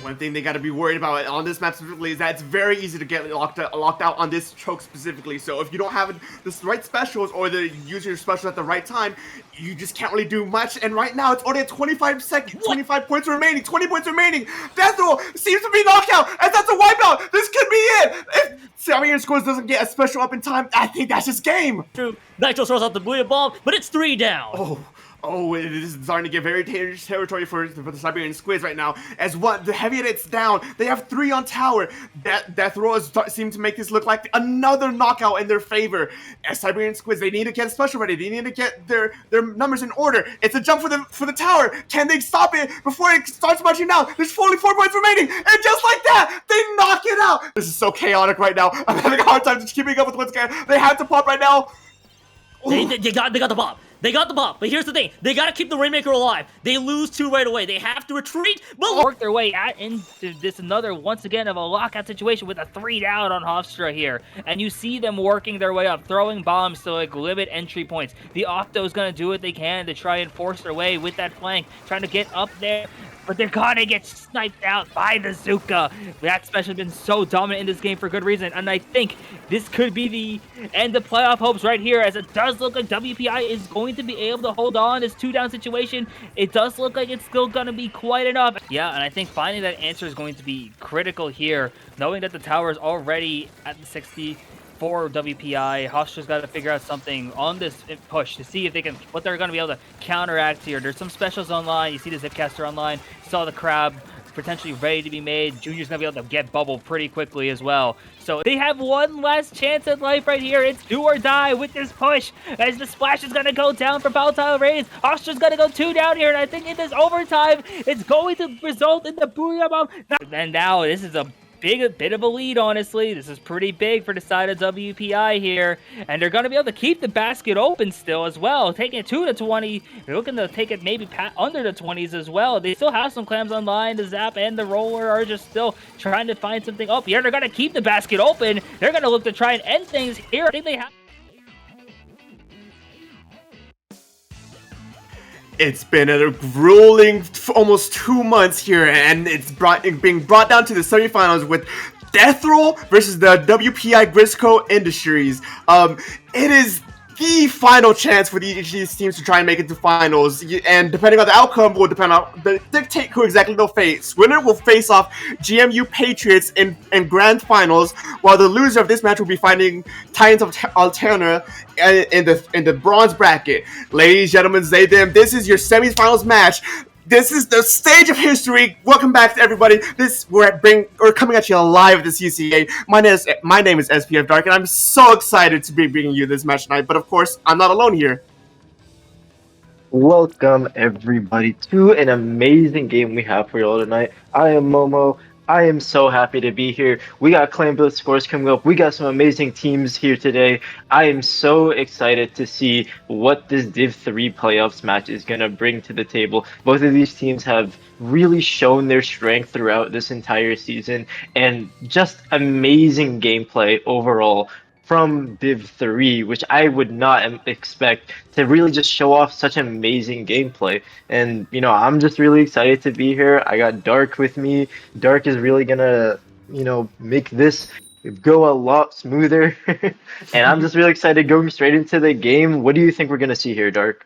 One thing they got to be worried about on this map specifically is that it's very easy to get locked out on this choke specifically. So if you don't have the right specials or use your special at the right time, you just can't really do much. And right now it's only at 25 seconds, 25 points remaining, 20 points remaining. Death Roll seems to be knockout, and that's a wipeout. This could be it. If Siberian Squares doesn't get a special up in time, I think that's just game. True. Nitro throws out the blue bomb, but it's 3 down. Oh, it is starting to get very dangerous territory for the Siberian Squids right now. As the heavy hit's down, they have 3 on tower. Death Roll seem to make this look like another knockout in their favor. As Siberian Squids, they need to get special ready. They need to get their numbers in order. It's a jump for the tower. Can they stop it before it starts marching down? There's only 4 points remaining, and just like that, they knock it out. This is so chaotic right now. I'm having a hard time just keeping up with what's going on. They have to pop right now. They got the pop. They got the pop, but here's the thing. They gotta keep the Rainmaker alive. They lose 2 right away. They have to retreat, but work their way into this once again, of a lockout situation with a 3 down on Hofstra here. And you see them working their way up, throwing bombs to like limit entry points. The Octo's gonna do what they can to try and force their way with that flank, trying to get up there. But they're gonna get sniped out by the Zuka. That special has been so dominant in this game for good reason, and I think this could be the end of playoff hopes right here, as it does look like WPI is going to be able to hold on this 2-down situation. It does look like it's still gonna be quite enough. Yeah, and I think finding that answer is going to be critical here, knowing that the tower is already at the 60. For WPI, Hofstra's got to figure out something on this push to see if they can, what they're going to be able to counteract here. There's some specials online. You see the Zipcaster online. You saw the Crab potentially ready to be made. Junior's going to be able to get bubble pretty quickly as well. So they have one last chance at life right here. It's do or die with this push, as the splash is going to go down for Volatile Rays. Hofstra's going to go 2 down here, and I think in this overtime, it's going to result in the Booyah Bomb. And now this is a bit of a lead, honestly. This is pretty big for the side of WPI here, and they're going to be able to keep the basket open still as well, taking it to the 20. They're looking to take it maybe under the 20s as well. They still have some clams online. The Zap and the Roller are just still trying to find something up here. They're going to keep the basket open. They're going to look to try and end things here. I think they have. It's been a grueling almost 2 months here, and it's being brought down to the semifinals with Death Roll versus the WPI Grizzco Industries. It is the final chance for each of these teams to try and make it to finals, and depending on the outcome will dictate who exactly they'll face. Winner will face off GMU Patriots in grand finals, while the loser of this match will be fighting Titans of Alterna in the bronze bracket. Ladies and gentlemen, they them, this is your semifinals match. This is the stage of history. Welcome back to everybody. We're coming at you live at the CCA. My name is SPF Dark, and I'm so excited to be bringing you this match tonight. But of course, I'm not alone here. Welcome everybody to an amazing game we have for you all tonight. I am Momo. I am so happy to be here. We got Clan Blitz scores coming up. We got some amazing teams here today. I am so excited to see what this Div 3 playoffs match is going to bring to the table. Both of these teams have really shown their strength throughout this entire season, and just amazing gameplay overall from Div 3, which I would not expect to really just show off such amazing gameplay. And, you know, I'm just really excited to be here. I got Dark with me. Dark is really gonna, you know, make this go a lot smoother. And I'm just really excited going straight into the game. What do you think we're gonna see here, Dark?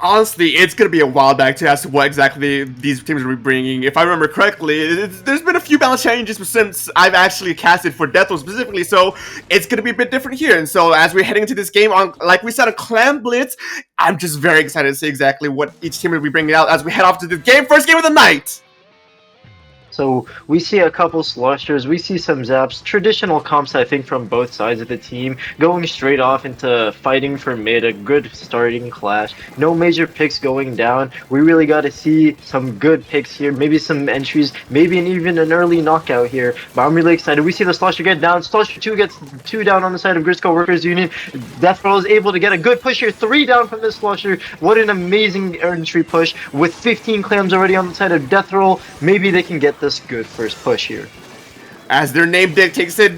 Honestly, it's going to be a while back to ask what exactly these teams will be bringing. If I remember correctly, there's been a few balance changes since I've actually casted for Death Roll specifically, so it's going to be a bit different here. And so as we're heading into this game, like we said, a Clan Blitz, I'm just very excited to see exactly what each team will be bringing out as we head off to the first game of the night. So we see a couple sloshers, we see some zaps, traditional comps I think from both sides of the team, going straight off into fighting for mid, a good starting clash. No major picks going down. We really got to see some good picks here, maybe some entries, maybe even an early knockout here. But I'm really excited. We see the slosher get down. Slosher 2 gets 2 down on the side of Grizzco Workers Union. Death Roll is able to get a good push here, 3 down from this slosher. What an amazing entry push with 15 clams already on the side of Death Roll. Maybe they can get this good first push here. As their name dictates it,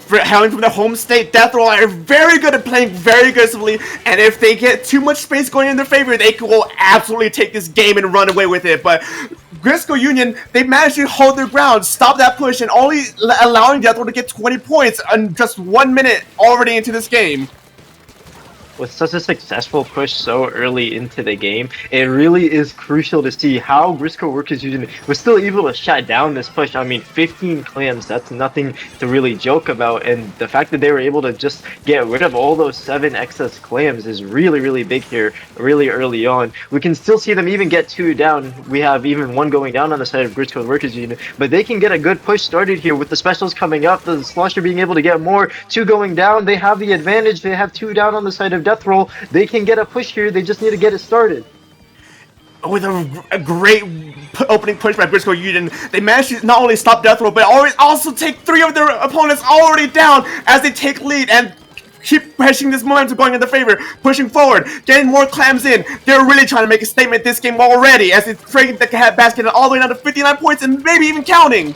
hailing from their home state, Death Roll are very good at playing very aggressively, and if they get too much space going in their favor, they will absolutely take this game and run away with it. But Grizzco Union, they managed to hold their ground, stop that push, and only allowing Death Roll to get 20 points in just 1 minute already into this game. With such a successful push so early into the game, it really is crucial to see how Grizzco Workers Union was still able to shut down this push. I mean, 15 clams, that's nothing to really joke about, and the fact that they were able to just get rid of all those 7 excess clams is really, really big here, really early on. We can still see them even get 2 down. We have even 1 going down on the side of Grizzco Workers Union, but they can get a good push started here with the specials coming up, the Slosher being able to get more, 2 going down. They have the advantage, they have 2 down on the side of Death Roll. They can get a push here, they just need to get it started. With a great opening push by Grizzco Union, they managed to not only stop Death Roll, but also take 3 of their opponents already down as they take lead and keep pushing this momentum going in their favor, pushing forward, getting more clams in. They're really trying to make a statement this game already as it's breaking the basket all the way down to 59 points and maybe even counting.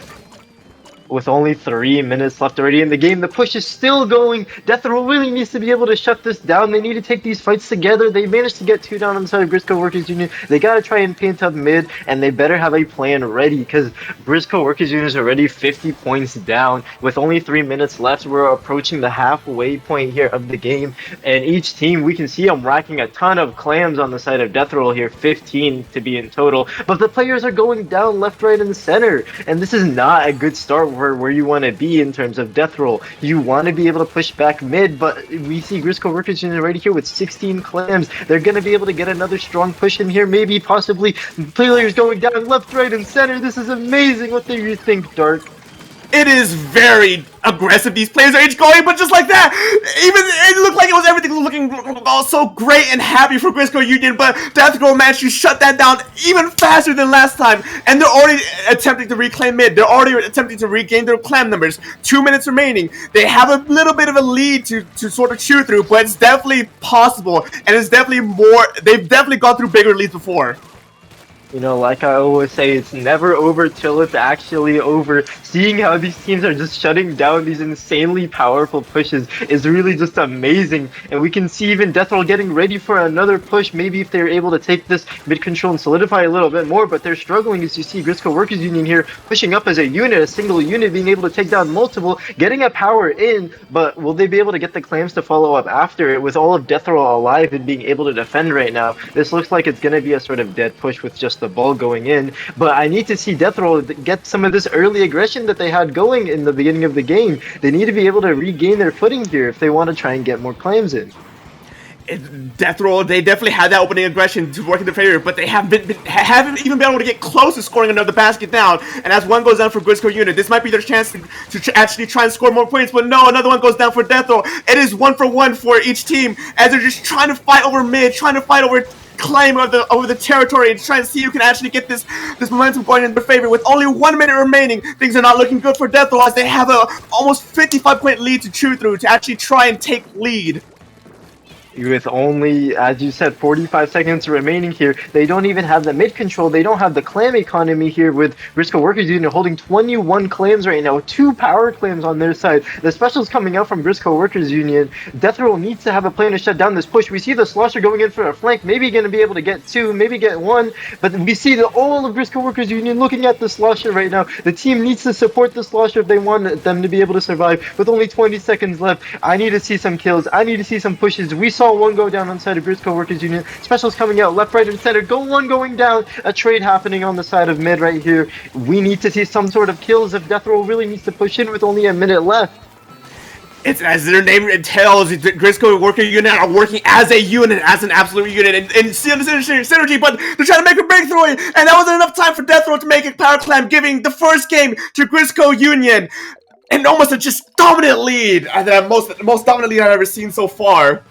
With only 3 minutes left already in the game, the push is still going. Death Roll really needs to be able to shut this down. They need to take these fights together. They managed to get 2 down on the side of Grizzco Workers Union. They gotta try and paint up mid, and they better have a plan ready, because Grizzco Workers Union is already 50 points down. With only 3 minutes left, we're approaching the halfway point here of the game, and each team, we can see them racking a ton of clams on the side of Death Roll here, 15 to be in total, but the players are going down left, right, and center, and this is not a good start where you want to be in terms of Death Roll. You want to be able to push back mid, but we see Grizzco Workers Union right here with 16 clams. They're going to be able to get another strong push in here, maybe, possibly. Players going down left, right, and center. This is amazing. What do you think, Dark? It is very aggressive. These players are each going, but just like that, even it looked like everything was looking all so great and happy for Grizzco Union, but Death Roll managed to shut that down even faster than last time, and they're already attempting to reclaim mid. They're already attempting to regain their clam numbers. 2 minutes remaining. They have a little bit of a lead to sort of chew through, but it's definitely possible, and it's definitely more. They've definitely gone through bigger leads before. You know, like I always say, it's never over till it's actually over. Seeing how these teams are just shutting down these insanely powerful pushes is really just amazing. And we can see even Death Roll getting ready for another push. Maybe if they're able to take this mid control and solidify a little bit more, but they're struggling, as you see Grizzco Workers Union here pushing up as a unit, a single unit, being able to take down multiple, getting a power in, but will they be able to get the clams to follow up after it? With all of Death Roll alive and being able to defend right now, this looks like it's going to be a sort of dead push with just the ball going in, but I need to see Death Roll get some of this early aggression that they had going in the beginning of the game. They need to be able to regain their footing here if they want to try and get more clams in. Death Roll, they definitely had that opening aggression to work in their favor, but they haven't even been able to get close to scoring another basket down. And as one goes down for Grizzco Unit, this might be their chance to actually try and score more points, but no, another one goes down for Death Roll. It is 1-for-1 for each team as they're just trying to fight over mid, trying to fight over claim over the territory and trying to see who can actually get this momentum going in their favor. With only 1 minute remaining, things are not looking good for Death Roll as they have a almost 55-point lead to chew through to actually try and take lead. With only, as you said, 45 seconds remaining here, they don't even have the mid control. They don't have the clam economy here with Grizzco Workers Union holding 21 clams right now, 2 power clams on their side. The specials coming out from Grizzco Workers Union. Death Roll needs to have a plan to shut down this push. We see the Slosher going in for a flank, maybe going to be able to get 2, maybe get 1, but we see all of Grizzco Workers Union looking at the Slosher right now. The team needs to support the Slosher if they want them to be able to survive. With only 20 seconds left, I need to see some kills. I need to see some pushes. We saw one go down on the side of Grizzco Workers Union. Specials coming out left, right, and center. One going down. A trade happening on the side of mid right here. We need to see some sort of kills if Death Roll really needs to push in with only a minute left. It's as their name tells, Grizzco Worker Unit are working as a unit, as an absolute unit, and synergy, but they're trying to make a breakthrough, and that wasn't enough time for Death Roll to make a power clam, giving the first game to Grizzco Union, and almost a just dominant lead, the most dominant lead I've ever seen so far.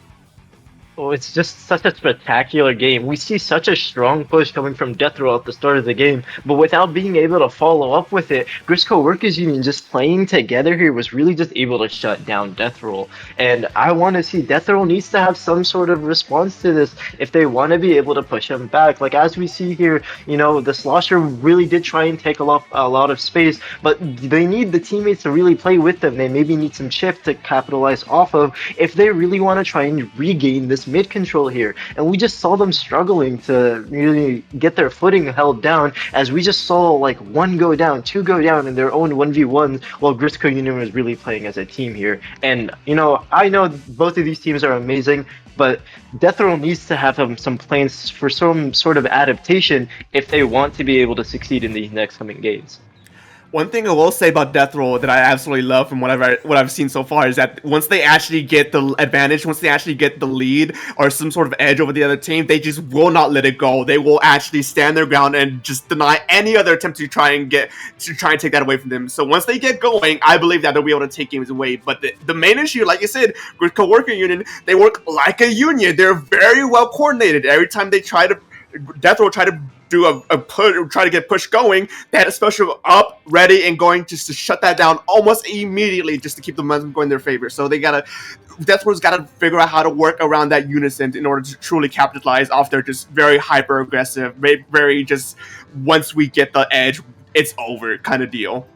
Oh, it's just such a spectacular game. We see such a strong push coming from Death Roll at the start of the game, but without being able to follow up with it, Grizzco Workers Union just playing together here was really just able to shut down Death Roll. And I want to see Death Roll needs to have some sort of response to this if they want to be able to push him back. Like as we see here, you know, the Slosher really did try and take a lot of space, but they need the teammates to really play with them. They maybe need some chip to capitalize off of if they really want to try and regain this mid control here. And we just saw them struggling to really get their footing held down, as we just saw like one go down, two go down in their own 1v1s, while Grizzco Union was really playing as a team here. And you know, I know both of these teams are amazing, but Death Roll needs to have some plans for some sort of adaptation if they want to be able to succeed in these next coming games. One thing I will say about Death Roll that I absolutely love from what I've seen so far is that once they actually get the advantage, once they actually get the lead or some sort of edge over the other team, they just will not let it go. They will actually stand their ground and just deny any other attempt to try and take that away from them. So once they get going, I believe that they'll be able to take games away. But the main issue, like you said, with co-worker union, they work like a union. They're very well coordinated. Every time they try to Death Roll try to do a push, try to get push going, they had a special up, ready, and going just to shut that down almost immediately, just to keep the momentum going in their favor. So Death Roll's gotta figure out how to work around that unison in order to truly capitalize off their just very hyper aggressive, very just once we get the edge, it's over kind of deal.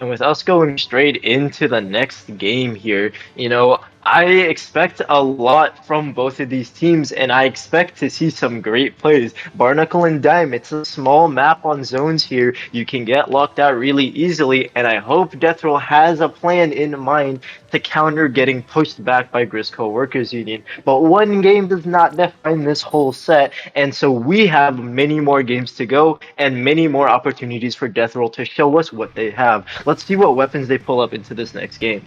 And with us going straight into the next game here, you know, I expect a lot from both of these teams, and I expect to see some great plays. Barnacle and Dime, it's a small map on zones here. You can get locked out really easily, and I hope Death Roll has a plan in mind to counter getting pushed back by Grizzco Workers Union. But one game does not define this whole set, and so we have many more games to go and many more opportunities for Death Roll to show us what they have. Let's see what weapons they pull up into this next game.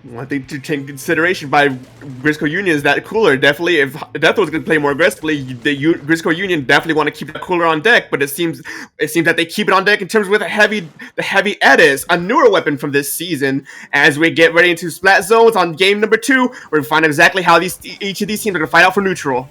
One thing to take into consideration by Grizzco Union is that cooler. Definitely, if Death Roll's going to play more aggressively, the Grizzco Union definitely want to keep that cooler on deck. But it seems that they keep it on deck in terms with the heavy edits, a newer weapon from this season. As we get ready into Splat Zones on game number 2, we're going to find out exactly how each of these teams are going to fight out for neutral.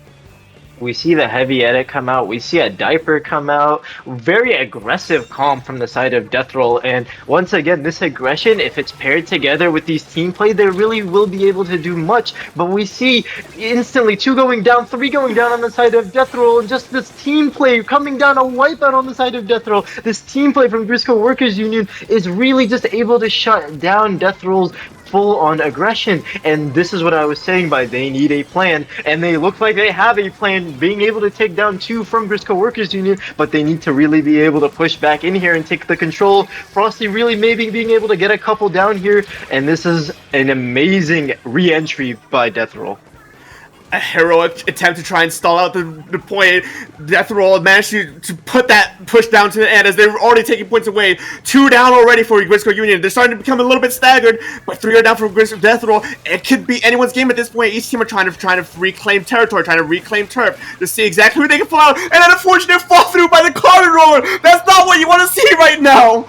We see the heavy edit come out. We see a diaper come out. Very aggressive comp from the side of Death Roll. And once again, this aggression, if it's paired together with these team play, they really will be able to do much. But we see instantly 2 going down, 3 going down on the side of Death Roll, and just this team play coming down, a wipeout on the side of Death Roll. This team play from Grizzco Workers Union is really just able to shut down Death Roll's full-on aggression. And this is what I was saying by they need a plan, and they look like they have a plan, being able to take down 2 from Grizzco Workers Union, but they need to really be able to push back in here and take the control. Frosty really maybe being able to get a couple down here, and this is an amazing re-entry by Death Roll. A heroic attempt to try and stall out the point. Death Roll managed to put that push down to the end as they were already taking points away. 2 down already for Grizzco Union. They're starting to become a little bit staggered, but 3 are down for Death Roll. It could be anyone's game at this point. Each team are trying to reclaim territory, trying to reclaim turf to see exactly who they can pull out. And an unfortunate fall through by the carpet roller. That's not what you want to see right now.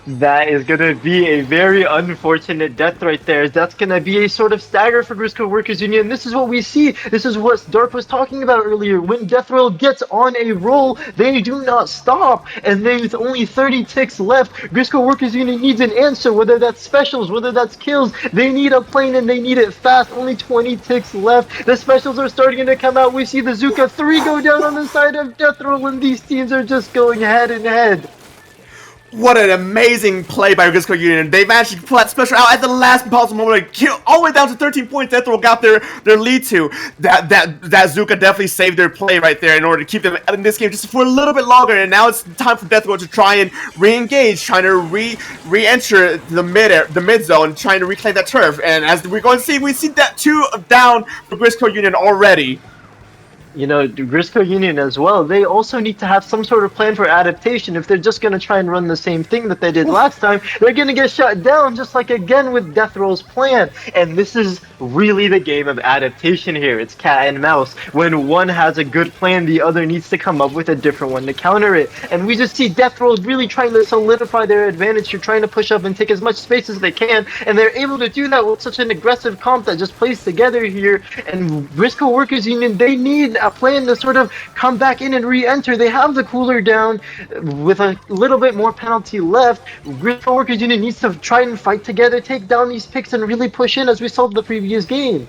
That is going to be a very unfortunate death right there. That's going to be a sort of stagger for Grizzco Workers Union. This is what we see. This is what Dark was talking about earlier. When Death Roll gets on a roll, they do not stop. And there's only 30 ticks left. Grizzco Workers Union needs an answer, whether that's specials, whether that's kills. They need a plane and they need it fast. Only 20 ticks left. The specials are starting to come out. We see the Zuka 3 go down on the side of Death Roll, and these teams are just going head and head. What an amazing play by Grizzco Union. They managed to pull that special out at the last possible moment. Kill all the way down to 13 points. Death Roll got their lead to. That Zuka definitely saved their play right there in order to keep them in this game just for a little bit longer. And now it's time for Death Roll to try and re-engage, trying to re-enter the mid zone, trying to reclaim that turf. And as we're going to see, we see that 2 down for Grizzco Union already. You know, Grizzco Union as well, they also need to have some sort of plan for adaptation. If they're just going to try and run the same thing that they did last time, they're going to get shut down, just like again with Death Roll's plan. And this is really the game of adaptation here. It's cat and mouse. When one has a good plan, the other needs to come up with a different one to counter it. And we just see Death Roll really trying to solidify their advantage. You're trying to push up and take as much space as they can, and they're able to do that with such an aggressive comp that just plays together here. And Grizzco Workers Union, they need a plan to sort of come back in and re-enter. They have the cooler down with a little bit more penalty left. Grizzco Workers Union needs to try and fight together, take down these picks, and really push in as we saw the previous game.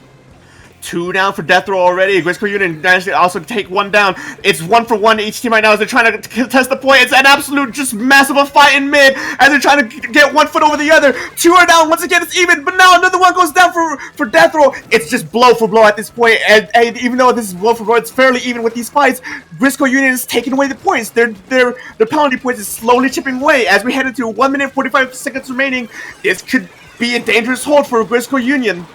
2 down for Death Roll already. Grizzco Union managed to also take 1 down. It's 1-for-1 each team right now as they're trying to contest the point. It's an absolute just massive fight in mid as they're trying to get 1 foot over the other. 2 are down. Once again, it's even, but now another one goes down for Death Roll. It's just blow for blow at this point. And even though this is blow for blow, it's fairly even with these fights. Grizzco Union is taking away the points. Their penalty points is slowly chipping away as we head into 1 minute 45 seconds remaining. This could be a dangerous hold for Grizzco Union.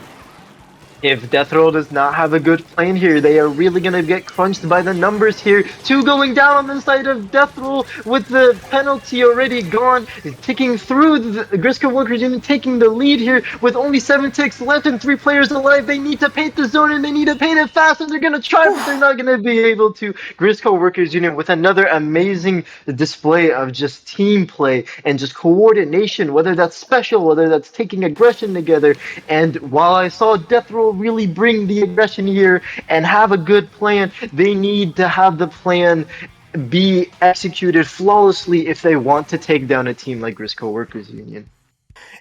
If Death Roll does not have a good plan here, they are really going to get crunched by the numbers here. 2 going down on the side of Death Roll with the penalty already gone. Ticking through the Grizzco Workers Union, taking the lead here with only 7 ticks left and 3 players alive. They need to paint the zone and they need to paint it fast, and they're going to try, but they're not going to be able to. Grizzco Workers Union with another amazing display of just team play and just coordination, whether that's special, whether that's taking aggression together. And while I saw Death Roll really bring the aggression here and have a good plan, they need to have the plan be executed flawlessly if they want to take down a team like Grizzco Workers Union.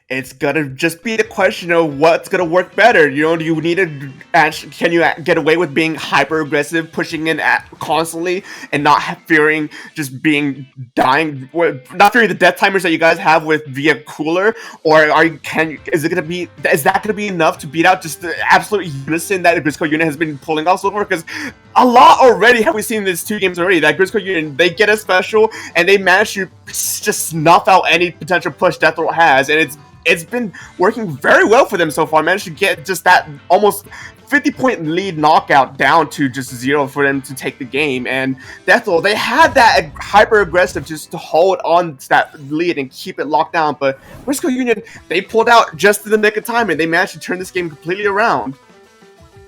It's gonna just be the question of what's gonna work better. You know, do you need to actually, can you get away with being hyper aggressive, pushing in constantly, and not fearing just being dying, not fearing the death timers that you guys have with via cooler, or is that gonna be enough to beat out just the absolute unison that Grizzco Union has been pulling off so far? Because a lot already have we seen in these 2 games already that Grizzco Union, they get a special and they manage to just snuff out any potential push Death Roll has, and it's been working very well for them so far. Managed to get just that almost 50-point lead knockout down to just 0 for them to take the game. And Death Roll, they had that hyper aggressive just to hold on to that lead and keep it locked down. But Grizzco Union, they pulled out just in the nick of time and they managed to turn this game completely around.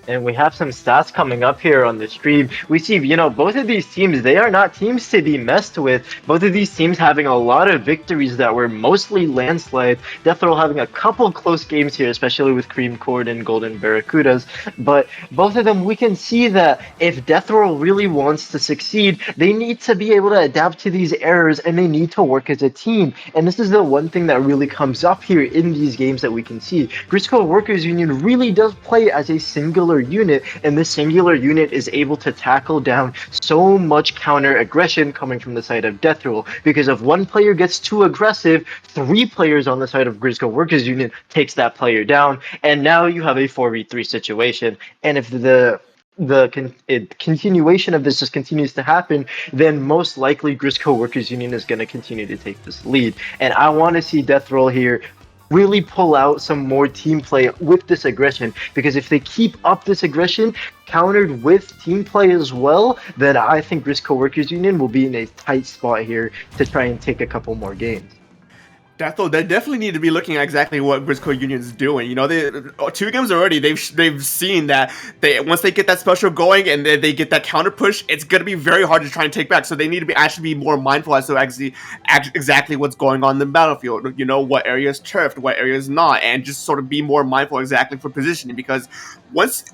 And we have some stats coming up here on the stream. We see, you know, both of these teams, they are not teams to be messed with. Both of these teams having a lot of victories that were mostly landslides. Death Roll having a couple close games here, especially with Cream Cord and Golden Barracudas. But both of them, we can see that if Death Roll really wants to succeed, they need to be able to adapt to these errors and they need to work as a team. And this is the one thing that really comes up here in these games that we can see. Grizzco Workers Union really does play as a singular unit, and this singular unit is able to tackle down so much counter aggression coming from the side of Death Roll, because if one player gets too aggressive, 3 players on the side of Grizzco Workers Union takes that player down, and now you have a 4v3 situation. And if the continuation of this just continues to happen, then most likely Grizzco Workers Union is going to continue to take this lead. And I want to see Death Roll here really pull out some more team play with this aggression, because if they keep up this aggression countered with team play as well, then I think Grizzco Workers Union will be in a tight spot here to try and take a couple more games. Death Roll, they definitely need to be looking at exactly what Grizzco Union is doing. You know, 2 games already, they've seen that once they get that special going and they get that counter push, it's gonna be very hard to try and take back. So they need to actually be more mindful as to exactly what's going on in the battlefield. You know, what area is turfed, what area is not, and just sort of be more mindful exactly for positioning. Because once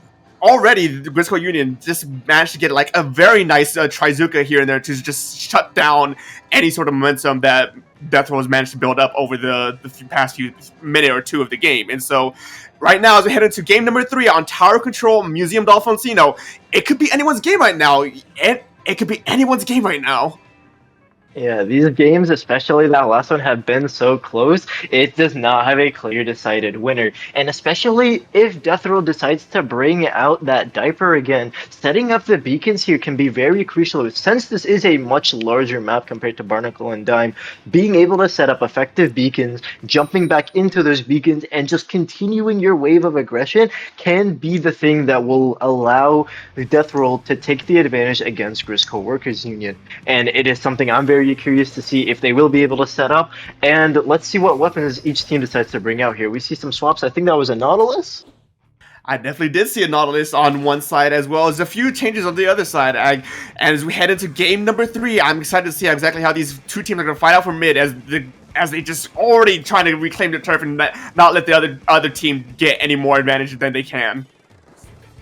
already the Grizzco Union just managed to get like a very nice Trizuka here and there to just shut down any sort of momentum that Death Roll has managed to build up over the past few minute or 2 of the game. And so right now, as we head into game number 3 on Tower Control Museum d'Alfonsino, it could be anyone's game right now. It could be anyone's game right now. Yeah, these games, especially that last one, have been so close. It does not have a clear decided winner. And especially if Death Roll decides to bring out that diaper again, setting up the beacons here can be very crucial. Since this is a much larger map compared to Barnacle and Dime, being able to set up effective beacons, jumping back into those beacons, and just continuing your wave of aggression can be the thing that will allow Death Roll to take the advantage against Grizzco Workers Union. And it is something I'm very curious to see if they will be able to set up. And let's see what weapons each team decides to bring out here. We see some swaps. I think that was a Nautilus. I definitely did see a Nautilus on one side as well as a few changes on the other side. And as we head into game number 3, I'm excited to see exactly how these two teams are going to fight out for mid as they just already trying to reclaim the turf and not let the other team get any more advantage than they can.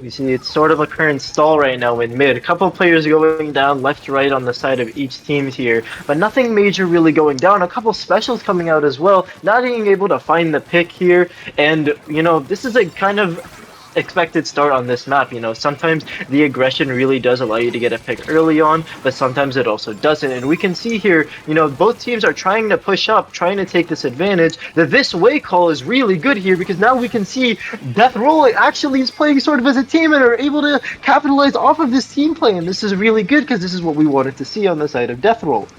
We see it's sort of a current stall right now in mid. A couple of players going down left, right on the side of each team here, but nothing major really going down. A couple specials coming out as well, not being able to find the pick here. And, you know, this is a kind of expected start on this map. You know, sometimes the aggression really does allow you to get a pick early on, but sometimes it also doesn't. And we can see here, you know, both teams are trying to push up, trying to take this advantage. The this way call is really good here because now we can see Death Roll actually is playing sort of as a team and are able to capitalize off of this team play. And this is really good because this is what we wanted to see on the side of Death Roll.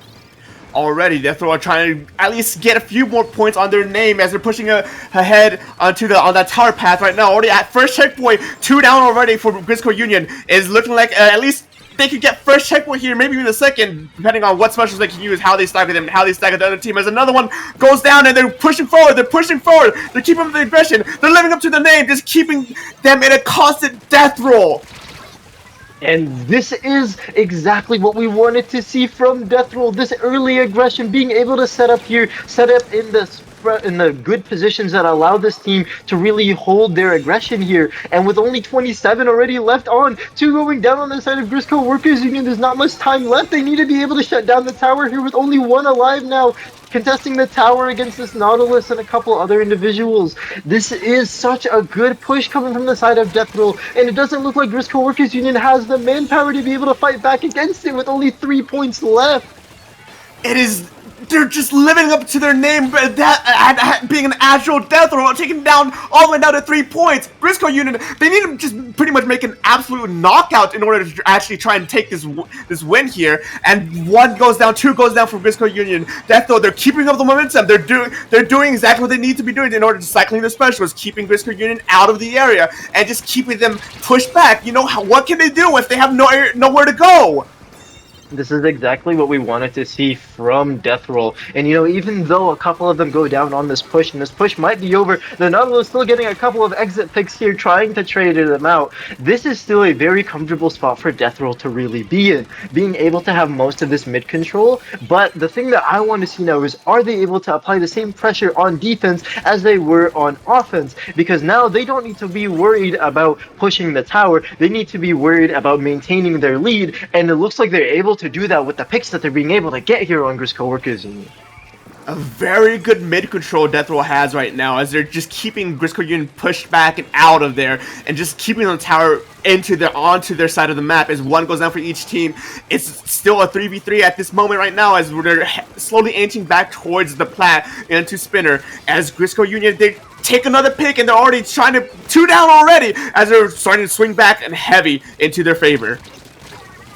Already, Death Roll are trying to at least get a few more points on their name as they're pushing ahead on that tower path right now. Already at first checkpoint, 2 down already for Grizzco Union. Is looking like at least they could get first checkpoint here, maybe even the second, depending on what specials they can use, how they stagger them, and how they stagger the other team. As another one goes down and they're pushing forward, they're keeping up the aggression, they're living up to the name, just keeping them in a constant death roll. And this is exactly what we wanted to see from Death Roll. This early aggression, being able to set up here, set up in the good positions that allow this team to really hold their aggression here. And with only 27 already left on, 2 going down on the side of Grizzco Workers Union, there's not much time left. They need to be able to shut down the tower here with only 1 alive now, contesting the tower against this Nautilus and a couple other individuals. This is such a good push coming from the side of Death Roll, and it doesn't look like Grizzco Workers Union has the manpower to be able to fight back against it with only 3 points left. They're just living up to their name, but that being an actual death roll, taking down all the way down to 3 points. Grizzco Union, they need to just pretty much make an absolute knockout in order to actually try and take this win here. And 1 goes down, 2 goes down for Grizzco Union. Death Roll, they're keeping up the momentum. They're doing exactly what they need to be doing in order to cycling the specials, keeping Grizzco Union out of the area and just keeping them pushed back. You know, what can they do if they have nowhere to go? This is exactly what we wanted to see from Death Roll. And, you know, even though a couple of them go down on this push, and this push might be over, the Nautilus still getting a couple of exit picks here, trying to trade them out. This is still a very comfortable spot for Death Roll to really be in, being able to have most of this mid control. But the thing that I want to see now is, are they able to apply the same pressure on defense as they were on offense? Because now they don't need to be worried about pushing the tower. They need to be worried about maintaining their lead, and it looks like they're able to do that with the picks that they're being able to get here on Grizzco Workers Union. A very good mid-control Death Roll has right now, as they're just keeping Grizzco Union pushed back and out of there, and just keeping the tower onto their side of the map. As 1 goes down for each team, it's still a 3v3 at this moment right now, as they're slowly inching back towards the plat into Spinner. As Grizzco Union, they take another pick, and they're already trying to 2 down already, as they're starting to swing back and heavy into their favor.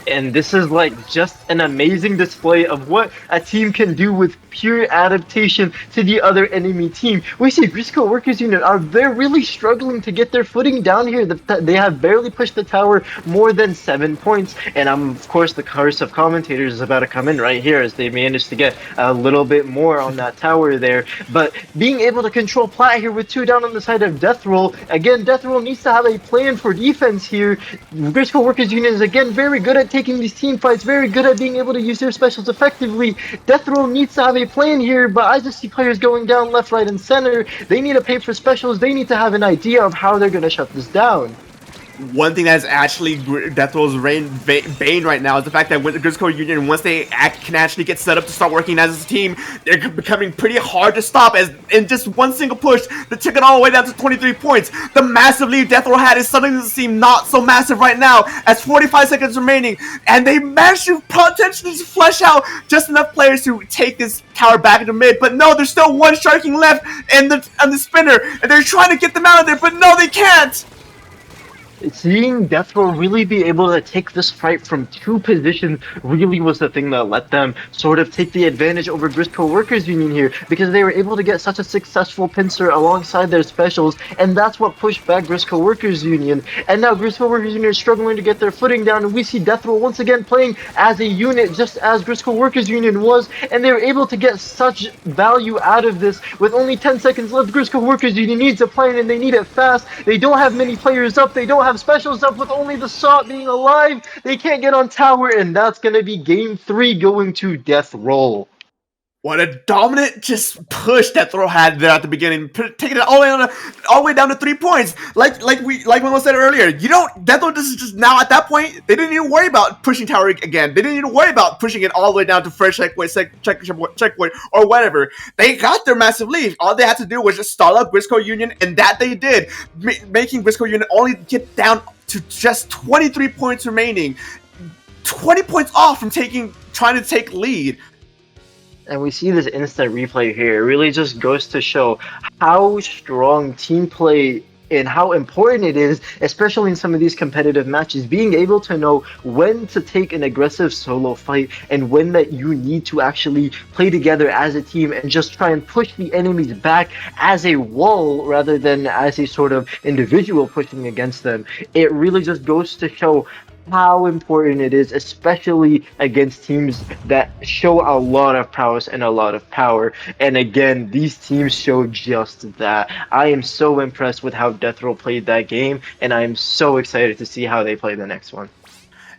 And this is like just an amazing display of what a team can do with pure adaptation to the other enemy team. We see Grizzco Workers Union they're really struggling to get their footing down here. They have barely pushed the tower more than 7 points, and of course the curse of commentators is about to come in right here as they managed to get a little bit more on that tower there. But being able to control plat here with 2 down on the side of Death Roll, again, Death Roll needs to have a plan for defense here. Grizzco Workers Union is again very good at taking these team fights, very good at being able to use their specials effectively. Death Roll needs to have a plan here, but I just see players going down left, right, and center. They need to pay for specials. They need to have an idea of how they're going to shut this down. one thing that's actually Death Roll's bane right now is the fact that with the Grizzco Union, once they can actually get set up to start working as a team, they're becoming pretty hard to stop. As in just one single push, they took it all the way down to 23 points. The massive lead Death Roll had is suddenly doesn't seem not so massive right now, as 45 seconds remaining, and they managed to potentially flush out just enough players to take this tower back into mid. But no, there's still one Sharking left in the spinner, and they're trying to get them out of there, but no, they can't. Seeing Death Roll really be able to take this fight from two positions really was the thing that let them sort of take the advantage over Grizzco Workers Union here, because they were able to get such a successful pincer alongside their specials, and that's what pushed back Grizzco Workers Union. And now Grizzco Workers Union is struggling to get their footing down, and we see Death Roll once again playing as a unit, just as Grizzco Workers Union was, and they were able to get such value out of this. With only 10 seconds left, Grizzco Workers Union needs a plan, and they need it fast. They don't have many players up, they don't have specials up. With only the Sot being alive, they can't get on tower, and that's gonna be game 3 going to Death Roll. What a dominant just push Death Roll had there at the beginning, taking it all the way down to 3 points. Like Memo said earlier, Death Roll just now at that point, they didn't even worry about pushing tower again. They didn't even worry about pushing it all the way down to first checkpoint, checkpoint, or whatever. They got their massive lead. All they had to do was just stall up Grizzco Union, and that they did, making Grizzco Union only get down to just 23 points remaining, 20 points off from trying to take lead. And we see this instant replay here. It really just goes to show how strong team play and how important it is, especially in some of these competitive matches, being able to know when to take an aggressive solo fight and when that you need to actually play together as a team and just try and push the enemies back as a wall rather than as a sort of individual pushing against them. It really just goes to show how important it is, especially against teams that show a lot of prowess and a lot of power. And again, these teams show just that. I am so impressed with how Death Roll played that game, and I am so excited to see how they play the next one.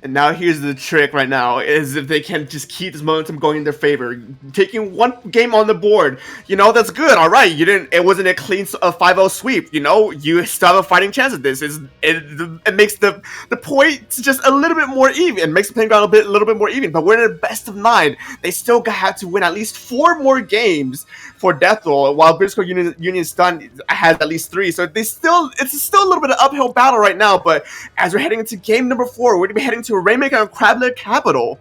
And now here's the trick right now, is if they can just keep this momentum going in their favor. Taking one game on the board, that's good, alright, it wasn't a clean 5-0 sweep, you still have a fighting chance at this. It makes the points just a little bit more even, it makes the playing ground a little bit more even, but we're in a best of 9. They still have to win at least 4 more games for Death Roll, while Grizzco Union Stun has at least 3, so it's still a little bit of uphill battle right now. But as we're heading into game number 4, we're going to be heading to Rainmaker on Crablet Capital.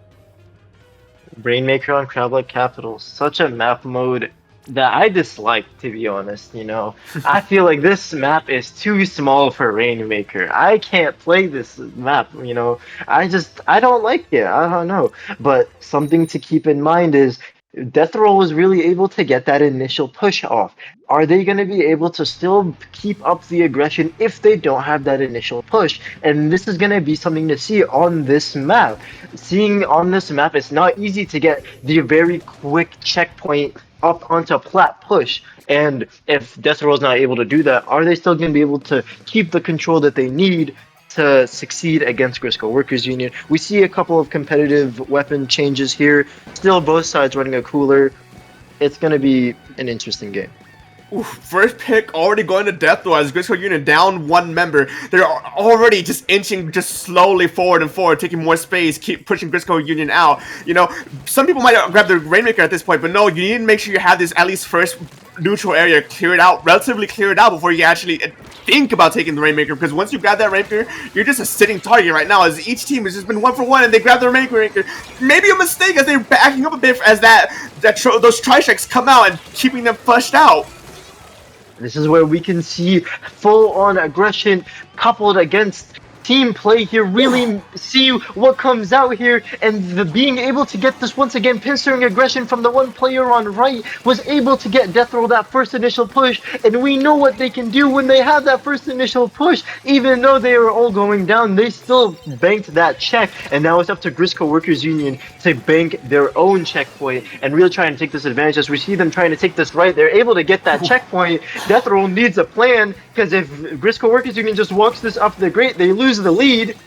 Rainmaker on Crablet Capital, such a map mode that I dislike, to be honest. I feel like this map is too small for Rainmaker. I can't play this map, I don't like it. I don't know. But something to keep in mind is Death Roll was really able to get that initial push off. Are they going to be able to still keep up the aggression if they don't have that initial push? And this is going to be something to see on this map. Seeing on this map, it's not easy to get the very quick checkpoint up onto plat push. And if Death Roll is not able to do that, are they still going to be able to keep the control that they need to succeed against Grizzco Workers Union? We see a couple of competitive weapon changes here. Still both sides running a cooler. It's going to be an interesting game. Oof, first pick already going to Death Roll as Grizzco Union down 1 member. They're already just inching just slowly forward and forward, taking more space, keep pushing Grizzco Union out. Some people might grab the Rainmaker at this point, but no, you need to make sure you have this at least first neutral area relatively cleared out before you actually think about taking the Rainmaker, because once you grab that Rainmaker, you're just a sitting target right now, as each team has just been 1 for 1 and they grab the Rainmaker. Maybe a mistake as they're backing up a bit as those tri-strikes come out and keeping them flushed out. This is where we can see full-on aggression coupled against team play here, really see what comes out here, and the being able to get this once again, pincering aggression from the one player on right was able to get Death Roll that first initial push, and we know what they can do when they have that first initial push. Even though they are all going down, they still banked that check, and now it's up to Grizzco Workers Union to bank their own checkpoint and really try and take this advantage. As we see them trying to take this right, they're able to get that checkpoint. Death Roll needs a plan, because if Grizzco Workers Union just walks this up the grate, they lose the lead.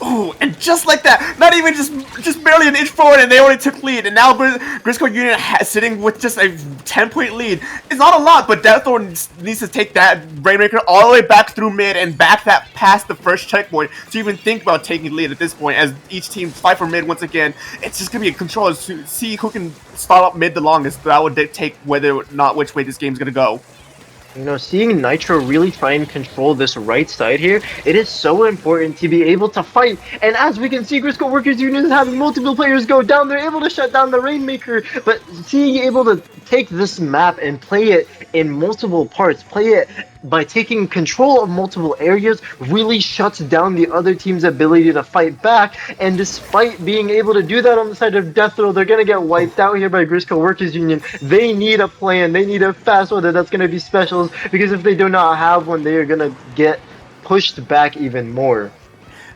Oh, and just like that, not even just barely an inch forward, and they already took lead. And now Grizzco Union sitting with just a 10-point lead. It's not a lot, but Deathrow needs to take that Rainmaker all the way back through mid and back that past the first checkpoint to even think about taking lead at this point. As each team fight for mid once again, it's just gonna be a control to see who can start up mid the longest. That would dictate whether or not which way this game's gonna go. You know, seeing Nitro really try and control this right side here, it is so important to be able to fight. And as we can see, Grizzco Workers Union is having multiple players go down. They're able to shut down the Rainmaker. But seeing able to take this map and play it in multiple parts, play it by taking control of multiple areas, really shuts down the other team's ability to fight back. And despite being able to do that on the side of Deathrow, they're going to get wiped out here by Grizzco Workers Union. They need a plan. They need a fast one that's going to be specials, because if they do not have one, they are going to get pushed back even more.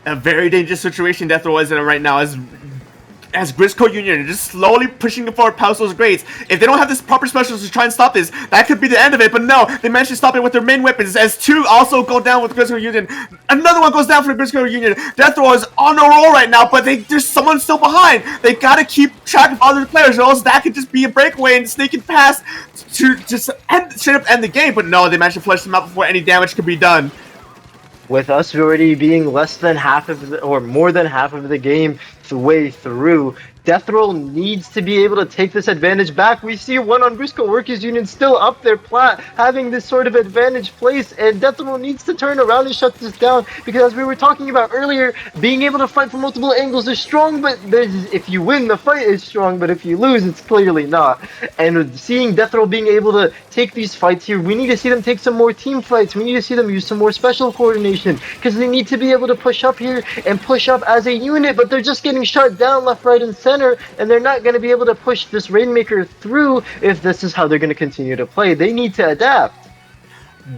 A very dangerous situation Deathrow is in right now, as Grizzco Union just slowly pushing the forward past those grades. If they don't have this proper specials to try and stop this, that could be the end of it. But no, they managed to stop it with their main weapons, as two also go down with Grizzco Union. Another one goes down for Grizzco Union. Deathrow is on a roll right now, but there's someone still behind. They gotta keep track of other players, or else that could just be a breakaway and sneaking past to just straight up end the game. But no, they managed to flush them out before any damage could be done. With us already being less than half of the, or more than half of the game way through, Deathrow needs to be able to take this advantage back. We see one on Grizzco Workers Union still up their plat, having this sort of advantage place, and Deathrow needs to turn around and shut this down, because as we were talking about earlier, being able to fight from multiple angles is strong, but if you win, the fight is strong, but if you lose, it's clearly not. And seeing Deathrow being able to take these fights here, we need to see them take some more team fights. We need to see them use some more special coordination, because they need to be able to push up here and push up as a unit, but they're just getting shut down left, right, and center, and they're not going to be able to push this Rainmaker through if this is how they're going to continue to play. They need to adapt.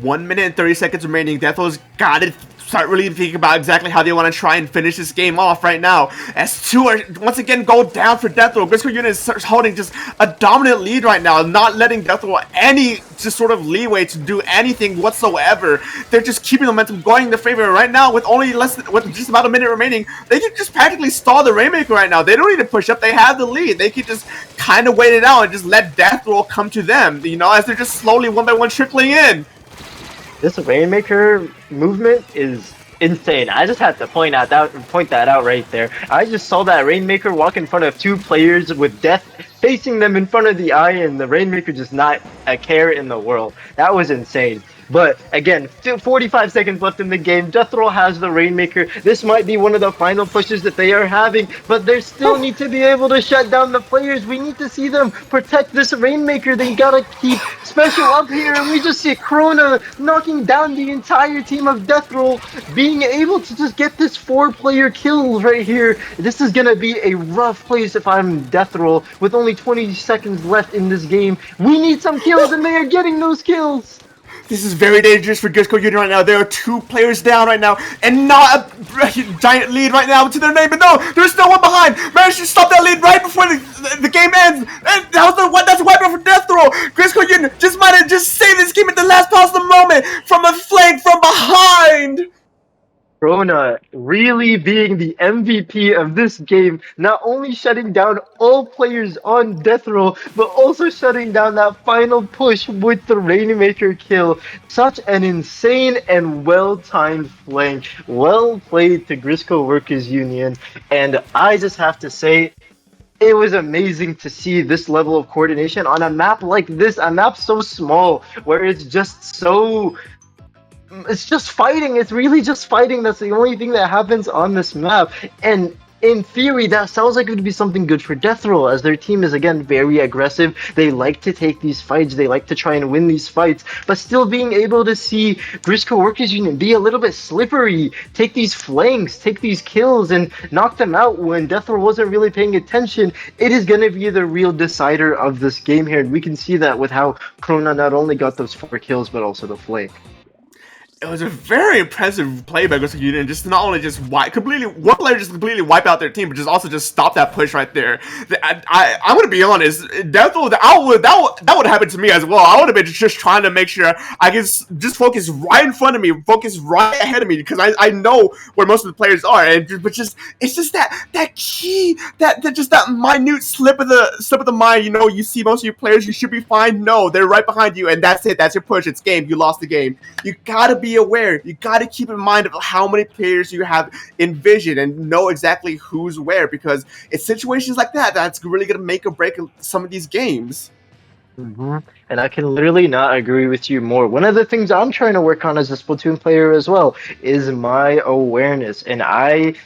1 minute and 30 seconds remaining. Deathrow's got to start really thinking about exactly how they want to try and finish this game off right now. As two are once again go down for Deathrow. Grizzco Union is holding just a dominant lead right now, not letting Deathrow any just sort of leeway to do anything whatsoever. They're just keeping the momentum going in their favor right now with only with just about a minute remaining. They can just practically stall the Rainmaker right now. They don't need to push up. They have the lead. They can just kind of wait it out and just let Deathrow come to them, you know, as they're just slowly one by one trickling in. This Rainmaker movement is insane. I just had to point that out right there. I just saw that Rainmaker walk in front of two players with death facing them in front of the eye, and the Rainmaker just not a care in the world. That was insane. But again, 45 seconds left in the game. Deathrow has the Rainmaker. This might be one of the final pushes that they are having, but they still need to be able to shut down the players. We need to see them protect this Rainmaker. They gotta keep special up here, and we just see Corona knocking down the entire team of Deathrow, being able to just get this 4-player kill right here. This is gonna be a rough place if I'm Deathrow with only 20 seconds left in this game. We need some kills, and they are getting those kills. This is very dangerous for Grizzco Union right now. There are 2 players down right now, and not a giant lead right now to their name. But no, there's still one behind. Managed to stop that lead right before the game ends. And that's a weapon for Deathrow. Grizzco Union just might have just saved this game at the last possible moment from a flank from behind. Corona really being the MVP of this game, not only shutting down all players on Deathrow, but also shutting down that final push with the Rainmaker kill. Such an insane and well-timed flank. Well played to Grizzco Workers Union, and I just have to say, it was amazing to see this level of coordination on a map like this, a map so small, where it's just so... It's just fighting. It's really just fighting. That's the only thing that happens on this map. And in theory, that sounds like it would be something good for Deathrow, as their team is, again, very aggressive. They like to take these fights. They like to try and win these fights. But still being able to see Grizzco Workers Union be a little bit slippery, take these flanks, take these kills, and knock them out when Deathrow wasn't really paying attention, it is going to be the real decider of this game here. And we can see that with how Corona not only got those 4 kills, but also the flank. it was a very impressive play by Grizzco Union. Just not only just one player just completely wipe out their team, but just also just stop that push right there. I'm gonna be honest, that would happen to me as well. I would have been just trying to make sure I can just focus right in front of me, focus right ahead of me, because I know where most of the players are, but it's just that key, that minute slip of the mind. You see most of your players, you should be fine. No, they're right behind you, and that's it. That's your push. It's game. You lost the game. You gotta be aware. You gotta keep in mind of how many players you have in vision and know exactly who's where, because it's situations like that that's really gonna make or break some of these games. And I can literally not agree with you more. One of the things I'm trying to work on as a Splatoon player as well is my awareness. And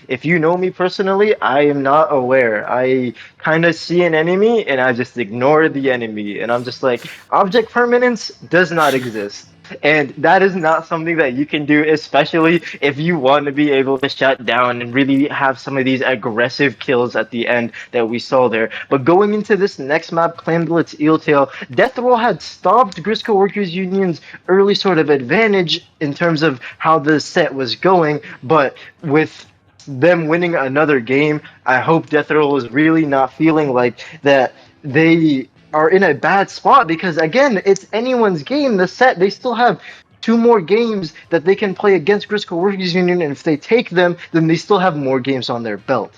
if you know me personally, I am not aware. I kind of see an enemy and I just ignore the enemy. And I'm just like, object permanence does not exist. And that is not something that you can do, especially if you want to be able to shut down and really have some of these aggressive kills at the end that we saw there. But going into this next map, Clan Blitz Eeltail, Death Roll had stopped Grizzco Workers Union's early sort of advantage in terms of how the set was going, but with them winning another game, I hope Death Roll is really not feeling like that they are in a bad spot, because again, it's anyone's game. The set, they still have 2 more games that they can play against Grizzco Workers Union, and if they take them, then they still have more games on their belt.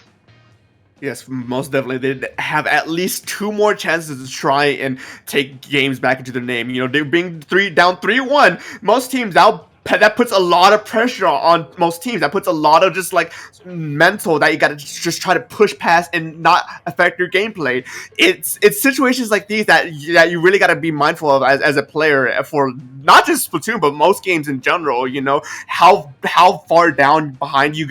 Yes, most definitely. They have at least 2 more chances to try and take games back into their name. They're being down 3-1. Most teams that puts a lot of pressure on most teams. That puts a lot of just like mental that you gotta just try to push past and not affect your gameplay. It's situations like these that you really gotta be mindful of as a player, for not just Splatoon but most games in general. How far down behind you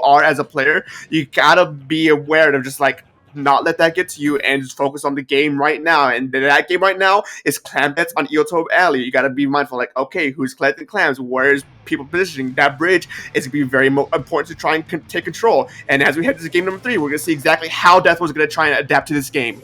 are as a player. You gotta be aware of just like not let that get to you and just focus on the game right now. And that game right now is clam bets on Eeltail Alley. You gotta be mindful, like, okay, who's collecting clams? Where's people positioning? That bridge is gonna be very important to try and take control. And as we head to game number 3, we're gonna see exactly how Death was gonna try and adapt to this game.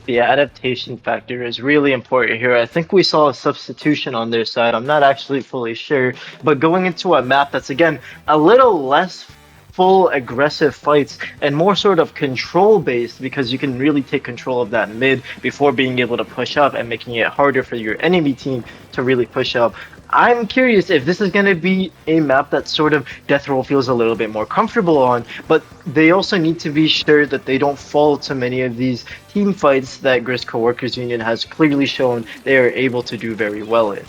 The adaptation factor is really important here. I think we saw a substitution on their side. I'm not actually fully sure, but going into a map that's, again, a little less full aggressive fights and more sort of control based, because you can really take control of that mid before being able to push up and making it harder for your enemy team to really push up. I'm curious if this is going to be a map that sort of Death Roll feels a little bit more comfortable on, but they also need to be sure that they don't fall to many of these team fights that Grizzco Workers Union has clearly shown they are able to do very well in.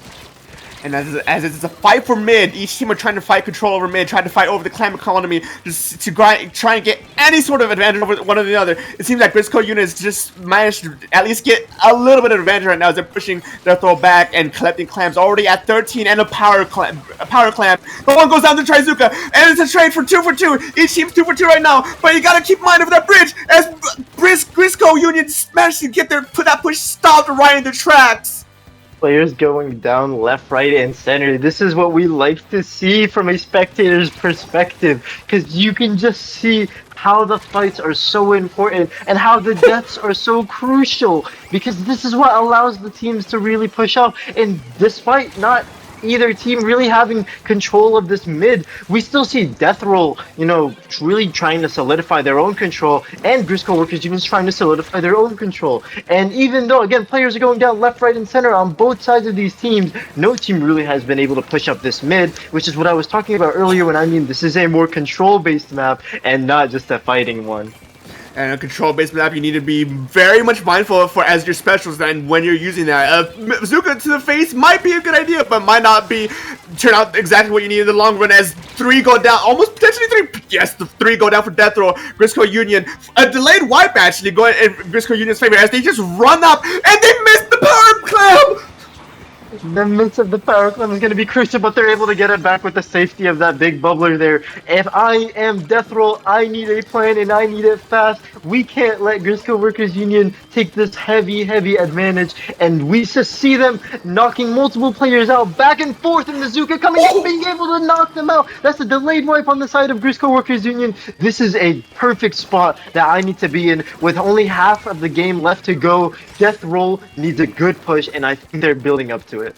And as it's a fight for mid, each team are trying to fight control over mid, trying to fight over the clan economy, just to try and get any sort of advantage over one or the other. It seems like Grizzco Unit has just managed to at least get a little bit of advantage right now as they're pushing their throw back and collecting clams already at 13 and a power clam. But one goes down to Trizuka, and it's a trade for 2 for 2. Each team's 2 for 2 right now, but you gotta keep in mind of that bridge as Grizzco Union managed to put that push stopped right in their tracks. Players going down left, right, and center. This is what we like to see from a spectator's perspective, because you can just see how the fights are so important and how the deaths are so crucial, because this is what allows the teams to really push up. And despite not either team really having control of this mid, we still see Death Roll, really trying to solidify their own control, and Grizzco Workers Union trying to solidify their own control. And even though, again, players are going down left, right, and center on both sides of these teams, no team really has been able to push up this mid, which is what I was talking about earlier when I mean this is a more control-based map and not just a fighting one. And a control-based map, you need to be very much mindful for as your specials and when you're using that. Bazooka to the face might be a good idea, but might not turn out exactly what you need in the long run, as 3 go down, almost potentially 3. Yes, the 3 go down for Death Roll. Grizzco Union, a delayed wipe actually going in Grizzco Union's favor as they just run up and they miss the power clam. The miss of the power clam is going to be crucial, but they're able to get it back with the safety of that big bubbler there. If I am Death Roll, I need a plan and I need it fast. We can't let Grizzco Workers Union take this heavy advantage, and we just see them knocking multiple players out back and forth, and Bazooka coming in, being able to knock them out. That's a delayed wipe on the side of Grizzco Workers Union. This is a perfect spot that I need to be in with only half of the game left to go. Death Roll needs a good push, and I think they're building up to it. it.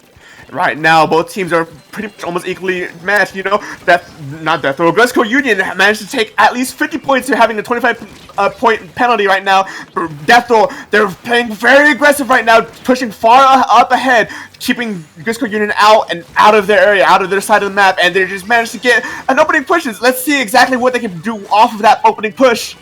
Right now, both teams are pretty much almost equally matched. You know, Grizzco Union managed to take at least 50 points to having a 25-point penalty right now. For Death Roll, they're playing very aggressive right now, pushing far up ahead, keeping Grizzco Union out of their area, out of their side of the map, and they just managed to get an opening push. Let's see exactly what they can do off of that opening push.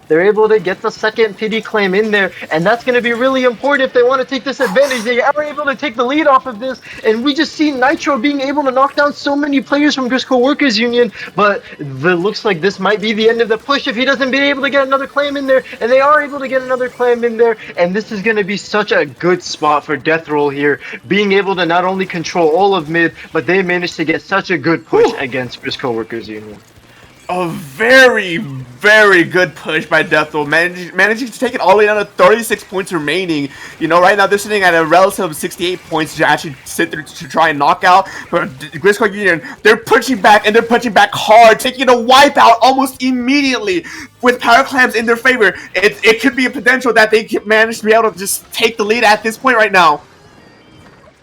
They're able to get the second pity claim in there, and that's going to be really important if they want to take this advantage. They are able to take the lead off of this, and we just see Nitro being able to knock down so many players from Grizzco Workers Union, but it looks like this might be the end of the push if he doesn't be able to get another claim in there, and they are able to get another claim in there, and this is going to be such a good spot for Death Roll here, being able to not only control all of mid, but they managed to get such a good push against Grizzco Workers Union. A very, very good push by Death Roll, managing to take it all the way down to 36 points remaining. You know, right now they're sitting at a relative 68 points to actually sit there to try and knock out. But Grizzco Union, they're punching back, and they're punching back hard, taking a wipeout almost immediately with power clams in their favor. It could be a potential that they can manage to be able to just take the lead at this point right now.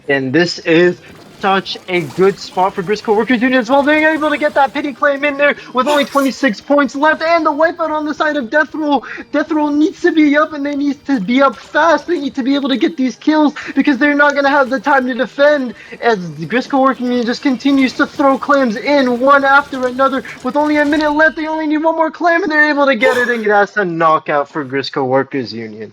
And this is such a good spot for Grizzco Workers Union as well. They're able to get that pity claim in there with only 26 points left, and the wipeout on the side of Death Roll. Death Roll needs to be up, and they need to be up fast. They need to be able to get these kills because they're not going to have the time to defend as Grizzco Workers Union just continues to throw claims in one after another. With only a minute left, they only need one more claim, and they're able to get it, and that's a knockout for Grizzco Workers Union.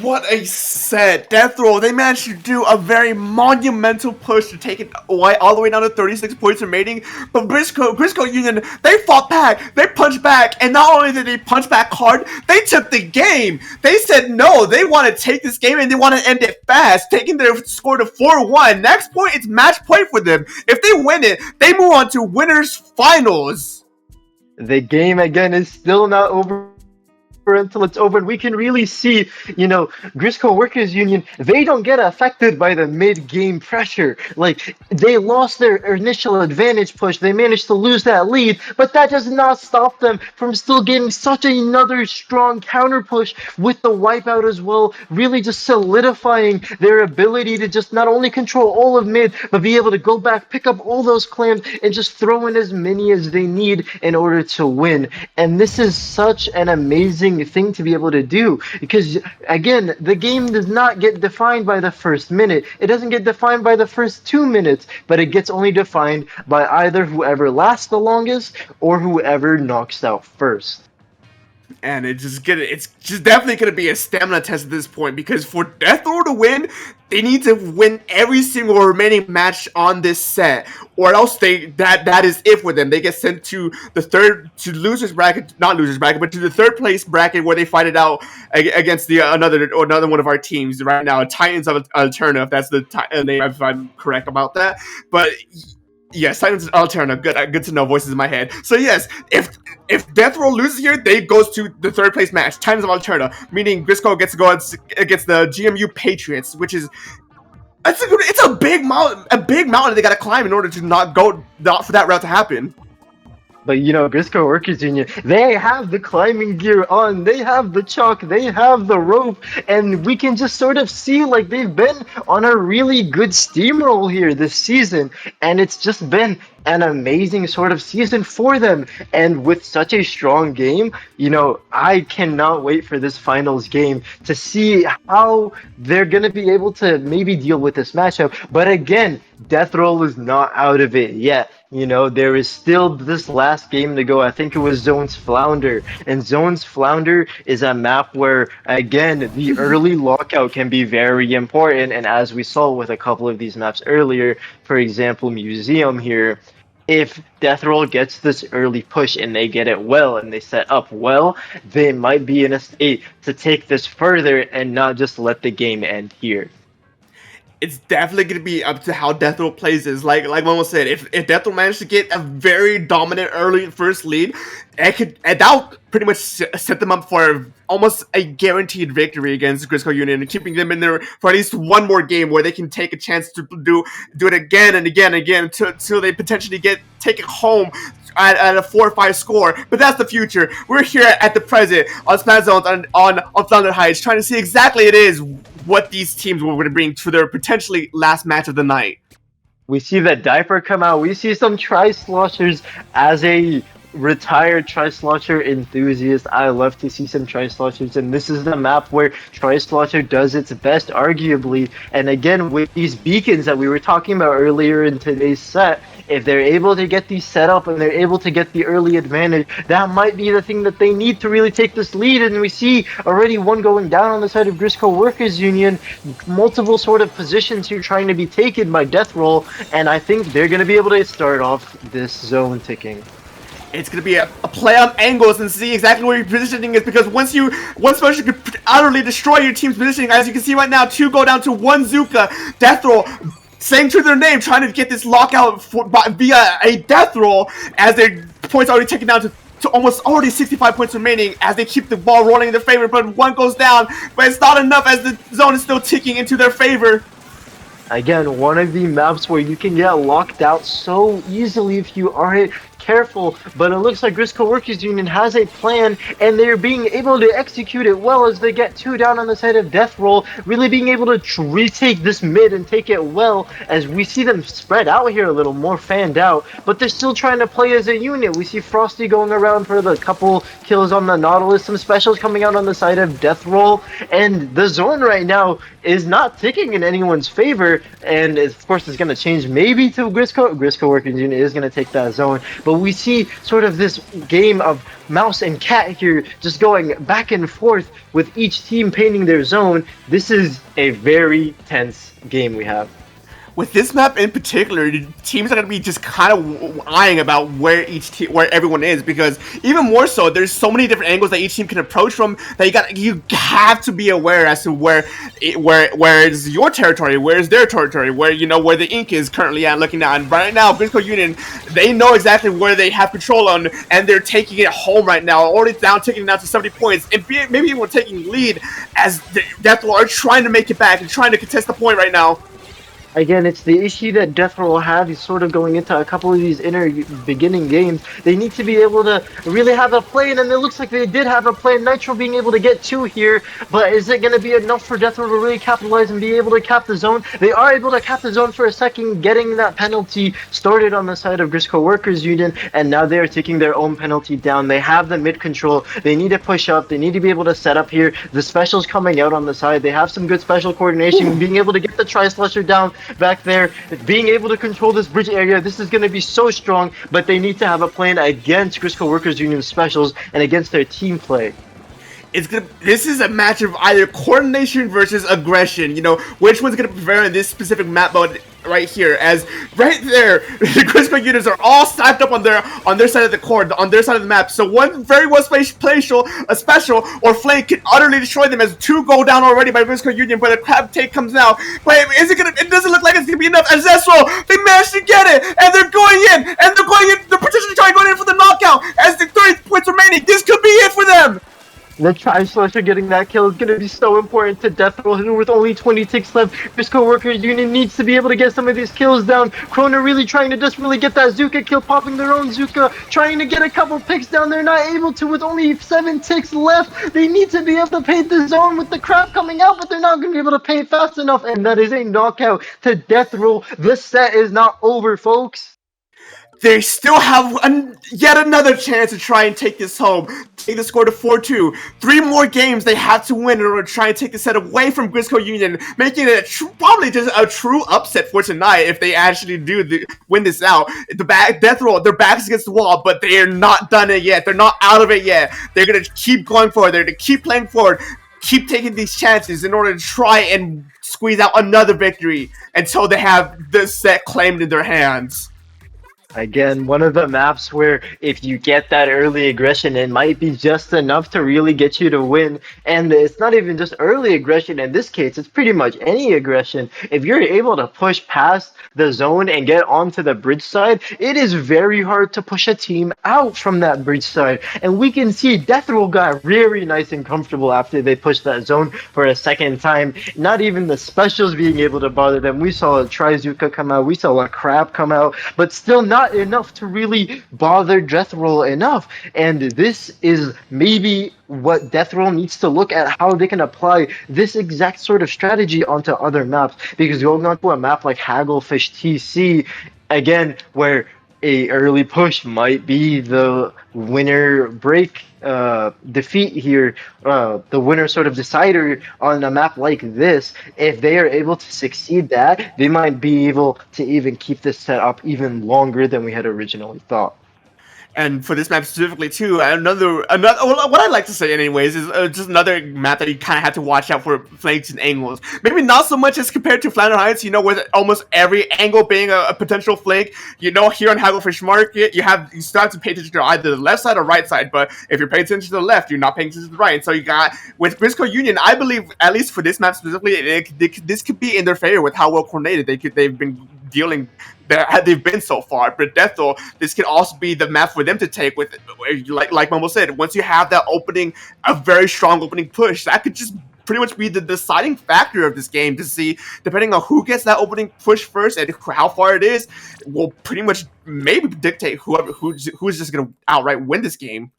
What a set! Death Roll, they managed to do a very monumental push to take it all the way down to 36 points remaining. But Grizzco Union, they fought back, they punched back, and not only did they punch back hard, they took the game. They said no, they want to take this game and they want to end it fast, taking their score to 4-1. Next point, it's match point for them. If they win it, they move on to winners finals. The game again is still not over until it's over, and we can really see, you know, Grizzco Workers Union, they don't get affected by the mid-game pressure. Like, they lost their initial advantage push, they managed to lose that lead, but that does not stop them from still getting such another strong counter push with the wipeout as well, really just solidifying their ability to just not only control all of mid, but be able to go back, pick up all those claims, and just throw in as many as they need in order to win. And this is such an amazing thing to be able to do, because again, the game does not get defined by the first minute, it doesn't get defined by the first 2 minutes, but it gets only defined by either whoever lasts the longest or whoever knocks out first. And it's just definitely gonna be a stamina test at this point, because for Death Roll to win, they need to win every single remaining match on this set, or else that is it for them. They get sent to the losers bracket, not losers bracket, but to the third place bracket where they fight it out against another one of our teams right now, Titans of Alterna, if that's the name, if I'm correct about that. But yes, Titans Alterna. Good to know. Voices in my head. So yes, if Death Roll loses here, they goes to the third place match, Titans of Alterna, meaning Grizzco gets to go against the GMU Patriots, which is it's a big mountain they gotta climb in order to not for that route to happen. But you know, Grizzco Workers Union, they have the climbing gear on, they have the chalk, they have the rope, and we can just sort of see like they've been on a really good steamroll here this season, and it's just been an amazing sort of season for them. And with such a strong game, you know, I cannot wait for this finals game to see how they're going to be able to maybe deal with this matchup. But again, Death Roll is not out of it yet. You know, there is still this last game to go. I think it was Zone's Flounder. And Zone's Flounder is a map where, again, the early lockout can be very important. And as we saw with a couple of these maps earlier, for example, Museum here, if Death Roll gets this early push and they get it well and they set up well, they might be in a state to take this further and not just let the game end here. It's definitely going to be up to how Death Roll plays this. Like Momo said, if Death Roll managed to get a very dominant early first lead, that would pretty much set them up for almost a guaranteed victory against Grizzco Union, and keeping them in there for at least one more game where they can take a chance to do it again and again and again until they potentially take it home at a 4-5 score. But that's the future. We're here at the present on Smash Zones on Thunder Heights, trying to see exactly what these teams were going to bring to their potentially last match of the night. We see the diaper come out. We see some Tri-Sloshers. As a retired Tri-Slosher enthusiast, I love to see some Tri-Sloshers, and this is the map where Tri-Slosher does its best, arguably. And again, with these beacons that we were talking about earlier in today's set, if they're able to get these set up and they're able to get the early advantage, that might be the thing that they need to really take this lead. And we see already one going down on the side of Grizzco Workers Union, multiple sort of positions here trying to be taken by Death Roll, and I think they're going to be able to start off this zone ticking. It's going to be a play on angles and see exactly where your positioning is, because one special could utterly destroy your team's positioning. As you can see right now, 2 go down to 1 Zuka. Death Roll saying to their name, trying to get this lockout via a death roll, as their points already taken down to almost already 65 points remaining, as they keep the ball rolling in their favor. But 1 goes down, but it's not enough, as the zone is still ticking into their favor. Again, one of the maps where you can get locked out so easily if you aren't careful, but it looks like Grizzco Workers Union has a plan, and they're being able to execute it well as they get 2 down on the side of Death Roll, really being able to retake this mid and take it well, as we see them spread out here a little more fanned out, but they're still trying to play as a unit. We see Frosty going around for the couple kills on the Nautilus, some specials coming out on the side of Death Roll, and the zone right now is not ticking in anyone's favor, and of course it's going to change maybe to Grizzco Workers Union is going to take that zone, but we see sort of this game of mouse and cat here, just going back and forth with each team painting their zone. This is a very tense game we have. With this map in particular, the teams are going to be just kind of eyeing about where everyone is, because even more so, there's so many different angles that each team can approach from that you have to be aware as to where is your territory, where is their territory, where the ink is currently at, looking at. And right now, Grizzco Union, they know exactly where they have control on, and they're taking it home right now, already taking it down to 70 points, and maybe even taking lead, as Death Roll are trying to make it back and trying to contest the point right now. Again, it's the issue that Death Roll have. Is sort of going into a couple of these beginning games. They need to be able to really have a plan, and it looks like they did have a plan. Nitro being able to get 2 here, but is it going to be enough for Death Roll to really capitalize and be able to cap the zone? They are able to cap the zone for a second, getting that penalty started on the side of Grizzco Workers Union, and now they are taking their own penalty down. They have the mid control. They need to push up. They need to be able to set up here. The specials coming out on the side. They have some good special coordination, being able to get the Tri-Slusher down back there, being able to control this bridge area. This is going to be so strong, but they need to have a plan against Grizzco Workers Union specials and against their team play. This is a match of either coordination versus aggression. Which one's gonna prevail in this specific map mode right here? As right there, the Grizzco units are all stacked up on their side of the court, on their side of the map. So one very well placed a special or flank can utterly destroy them, as 2 go down already by Grizzco Union. But a crab take comes out. But it doesn't look like it's gonna be enough. As Zestro, they managed to get it, and they're going in, and they're going in. They're potentially going in for the knockout. As the 30 points remaining, this could be it for them. The Tri-Slusher getting that kill is going to be so important to Death Roll, who with only 20 ticks left. Grizzco Workers Union needs to be able to get some of these kills down. Krona really trying to desperately get that Zuka kill, popping their own Zuka, trying to get a couple picks down. They're not able to with only 7 ticks left. They need to be able to paint the zone with the crap coming out, but they're not going to be able to paint fast enough, and that is a knockout to Death Roll. This set is not over, folks. They still have yet another chance to try and take this home. Take the score to 4-2. 3 more games they have to win in order to try and take the set away from Grizzco Union, making it probably just a true upset for tonight if they actually do win this out. Death Roll, their backs against the wall, but they are not done it yet. They're not out of it yet. They're going to keep going forward. They're going to keep playing forward. Keep taking these chances in order to try and squeeze out another victory until they have this set claimed in their hands. Again, one of the maps where if you get that early aggression, it might be just enough to really get you to win. And it's not even just early aggression. In this case, it's pretty much any aggression. If you're able to push past the zone and get onto the bridge side, it is very hard to push a team out from that bridge side. And we can see Death Roll got very nice and comfortable after they pushed that zone for a second time. Not even the specials being able to bother them. We saw a Trizuka come out. We saw a Crab come out. But still not not enough to really bother Death Roll enough. And this is maybe what Death Roll needs to look at, how they can apply this exact sort of strategy onto other maps. Because going onto a map like Hagglefish TC, again, where a early push might be the winner break defeat here, the winner sort of decider on a map like this. If they are able to succeed that, they might be able to even keep this set up even longer than we had originally thought. And for this map specifically too, another what I'd like to say anyways is just another map that you kind of have to watch out for flanks and angles. Maybe not so much as compared to Flounder Heights, with almost every angle being a potential flank. Here on Hagglefish Market, you start to pay attention to either the left side or right side. But if you're paying attention to the left, you're not paying attention to the right. And so you got with Grizzco Union, I believe at least for this map specifically, this could be in their favor with how well coordinated they've been dealing. They've been so far, but Deathroll, this can also be the map for them to take with, like Momo said, once you have that opening, a very strong opening push, that could just pretty much be the deciding factor of this game to see, depending on who gets that opening push first and how far it is, will pretty much maybe dictate who's just going to outright win this game.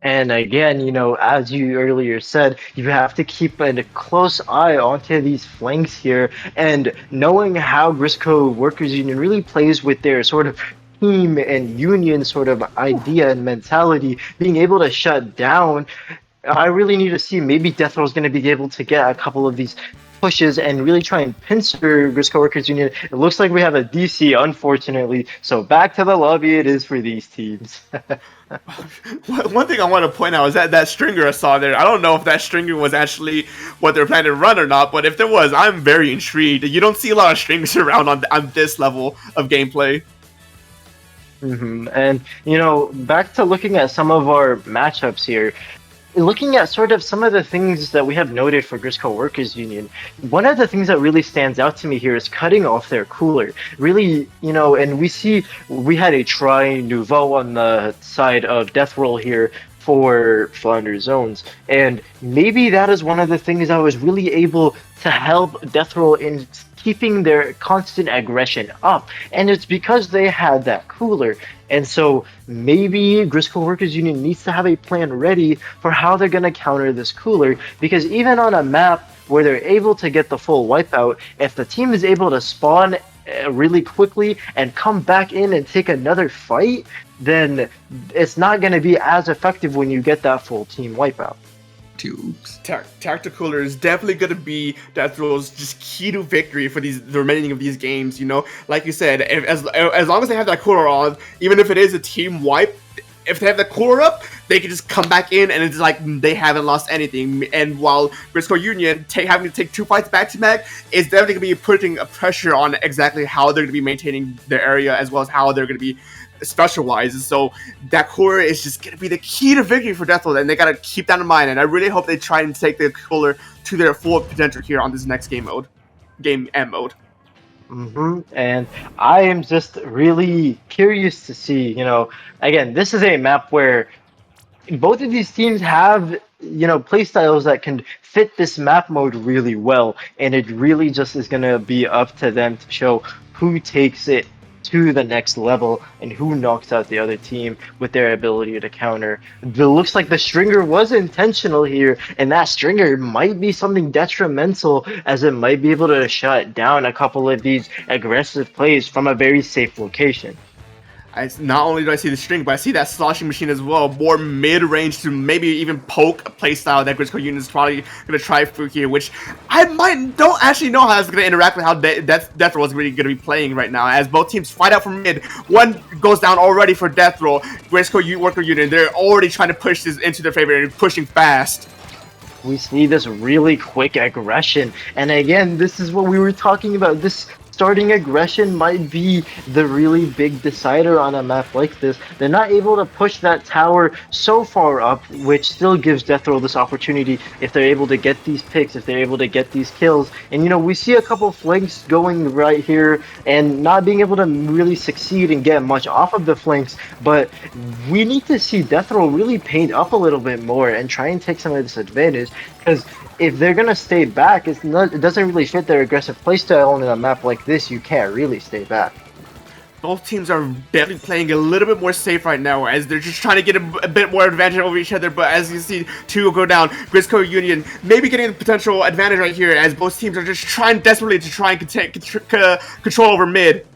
And again, as you earlier said, you have to keep a close eye onto these flanks here, and knowing how Grizzco Workers Union really plays with their sort of team and union sort of idea and mentality, being able to shut down. I really need to see maybe Death Roll is going to be able to get a couple of these pushes and really try and pincer Grizzco Workers Union. It looks like we have a DC, unfortunately. So back to the lobby it is for these teams. One thing I want to point out is that stringer I saw there. I don't know if that stringer was actually what they're planning to run or not, but if there was, I'm very intrigued. You don't see a lot of stringers around on this level of gameplay. And, back to looking at some of our matchups here. Looking at sort of some of the things that we have noted for Grizzco Workers Union, one of the things that really stands out to me here is cutting off their cooler. Really, and we had a Tri Nouveau on the side of Death Roll here for Flounder Zones, and maybe that is one of the things that was really able to help Death Roll in keeping their constant aggression up, and it's because they had that cooler. And so maybe Grizzco Workers Union needs to have a plan ready for how they're going to counter this cooler, because even on a map where they're able to get the full wipeout, if the team is able to spawn really quickly and come back in and take another fight, then it's not going to be as effective when you get that full team wipeout. Tubes. Tactical cooler is definitely going to be Death Roll's just key to victory for the remaining of these games. Like you said, as long as they have that cooler on, even if it is a team wipe, if they have the cooler up, they can just come back in and it's like they haven't lost anything. And while Grizzco Union having to take 2 fights back to back is definitely going to be putting a pressure on exactly how they're going to be maintaining their area, as well as how they're going to be special-wise. So that cooler is just going to be the key to victory for Death Roll, and they got to keep that in mind. And I really hope they try and take the cooler to their full potential here on this next game M mode. And I am just really curious to see, again, this is a map where both of these teams have, playstyles that can fit this map mode really well, and it really just is going to be up to them to show who takes it to the next level and who knocks out the other team with their ability to counter. It looks like the stringer was intentional here, and that stringer might be something detrimental, as it might be able to shut down a couple of these aggressive plays from a very safe location. Not only do I see the string, but I see that sloshing machine as well. More mid-range to maybe even poke a playstyle that Grizzco Union is probably going to try for here, which I don't actually know how that's going to interact with how Death Roll is really going to be playing right now. As both teams fight out from mid, one goes down already for Death Roll. Grizzco Worker Union, they're already trying to push this into their favor and pushing fast. We see this really quick aggression, and again, this is what we were talking about. This starting aggression might be the really big decider on a map like this. They're not able to push that tower so far up, which still gives Death Roll this opportunity if they're able to get these picks, if they're able to get these kills. And we see a couple flanks going right here and not being able to really succeed and get much off of the flanks, but we need to see Death Roll really paint up a little bit more and try and take some of this advantage, because if they're gonna stay back, it doesn't really fit their aggressive playstyle on a map like this. You can't really stay back. both teams are definitely playing a little bit more safe right now, as they're just trying to get a bit more advantage over each other. But as you see, two go down. Grizzco Union maybe getting a potential advantage right here, as both teams are just trying desperately to try and control over mid.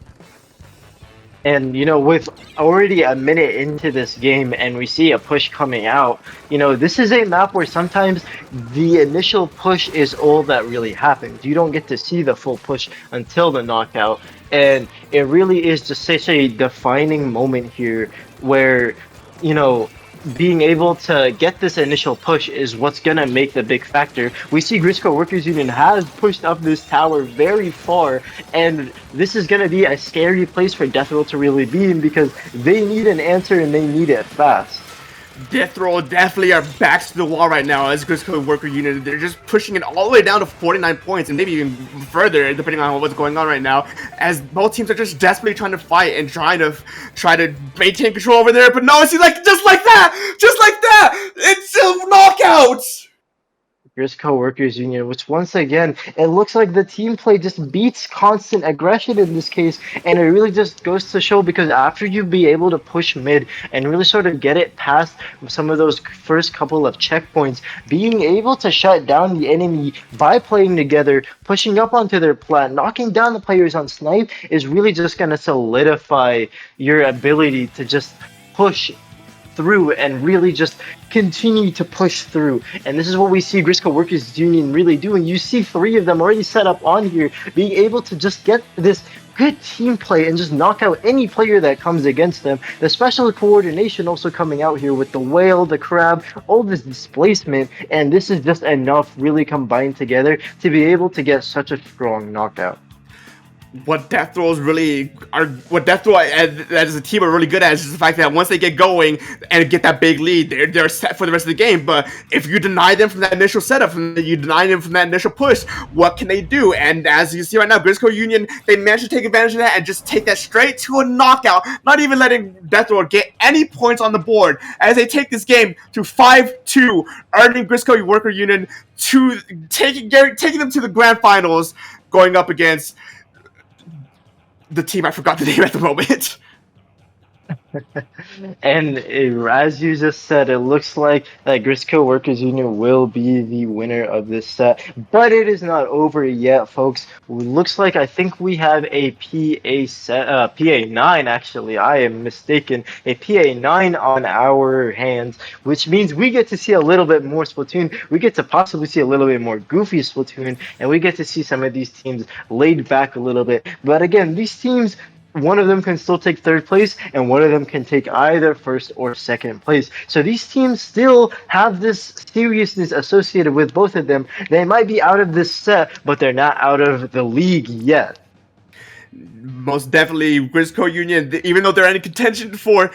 And, with already a minute into this game and we see a push coming out, this is a map where sometimes the initial push is all that really happens. You don't get to see the full push until the knockout. And it really is just such a defining moment here where, being able to get this initial push is what's going to make the big factor. We see Grizzco Workers Union has pushed up this tower very far, and this is going to be a scary place for Death Roll to really be in because they need an answer and they need it fast. Death Roll definitely are backs to the wall right now as Grizzco Worker Unit. They're just pushing it all the way down to 49 points and maybe even further depending on what's going on right now, as both teams are just desperately trying to fight and try to maintain control over there. But no, it's like just like that, it's a knockout. Grizzco Workers Union, which once again, it looks like the team play just beats constant aggression in this case, and it really just goes to show because after you be able to push mid and really sort of get it past some of those first couple of checkpoints, being able to shut down the enemy by playing together, pushing up onto their plant, knocking down the players on snipe is really just going to solidify your ability to just push through and really just continue to push through. And this is what we see Grizzco Workers Union really doing. You see 3 of them already set up on here, being able to just get this good team play and just knock out any player that comes against them. The special coordination also coming out here with the whale, the crab, all this displacement, and this is just enough really combined together to be able to get such a strong knockout. What Death Roll as a team are really good at is just the fact that once they get going and get that big lead, they're set for the rest of the game. But if you deny them from that initial setup, and you deny them from that initial push, what can they do? And as you see right now, Grizzco Union, they managed to take advantage of that and just take that straight to a knockout, not even letting Death Roll get any points on the board, as they take this game to 5-2, earning Grizzco Worker Union to taking them to the grand finals, going up against the team I forgot the name at the moment. And as you just said, it looks like Grizzco Workers Union will be the winner of this set, but it is not over yet, folks. Looks like I think we have a PA9 actually. I am mistaken. A PA9 on our hands, which means we get to see a little bit more Splatoon. We get to possibly see a little bit more goofy Splatoon, and we get to see some of these teams laid back a little bit. But again, these teams, one of them can still take 3rd place, and one of them can take either 1st or 2nd place. So these teams still have this seriousness associated with both of them. They might be out of this set, but they're not out of the league yet. Most definitely, Grizzco Union, even though they're in contention for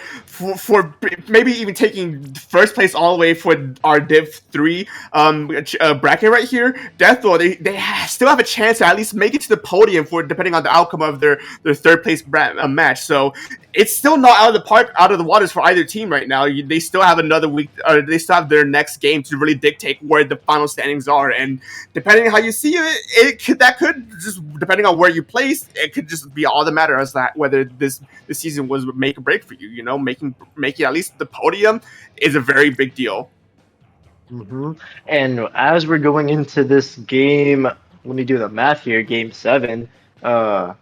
maybe even taking 1st place all the way for our Div 3 bracket right here, Death Roll, they still have a chance to at least make it to the podium for depending on the outcome of their 3rd place match. So it's still not out of the park, out of the waters for either team right now. They still have another week, or they still have their next game to really dictate where the final standings are. And depending on how you see it, that could just, depending on where you place, it could just be all that matters, that whether this season was make or break for you. Making at least the podium is a very big deal. And as we're going into this game, let me do the math here. Game 7. No,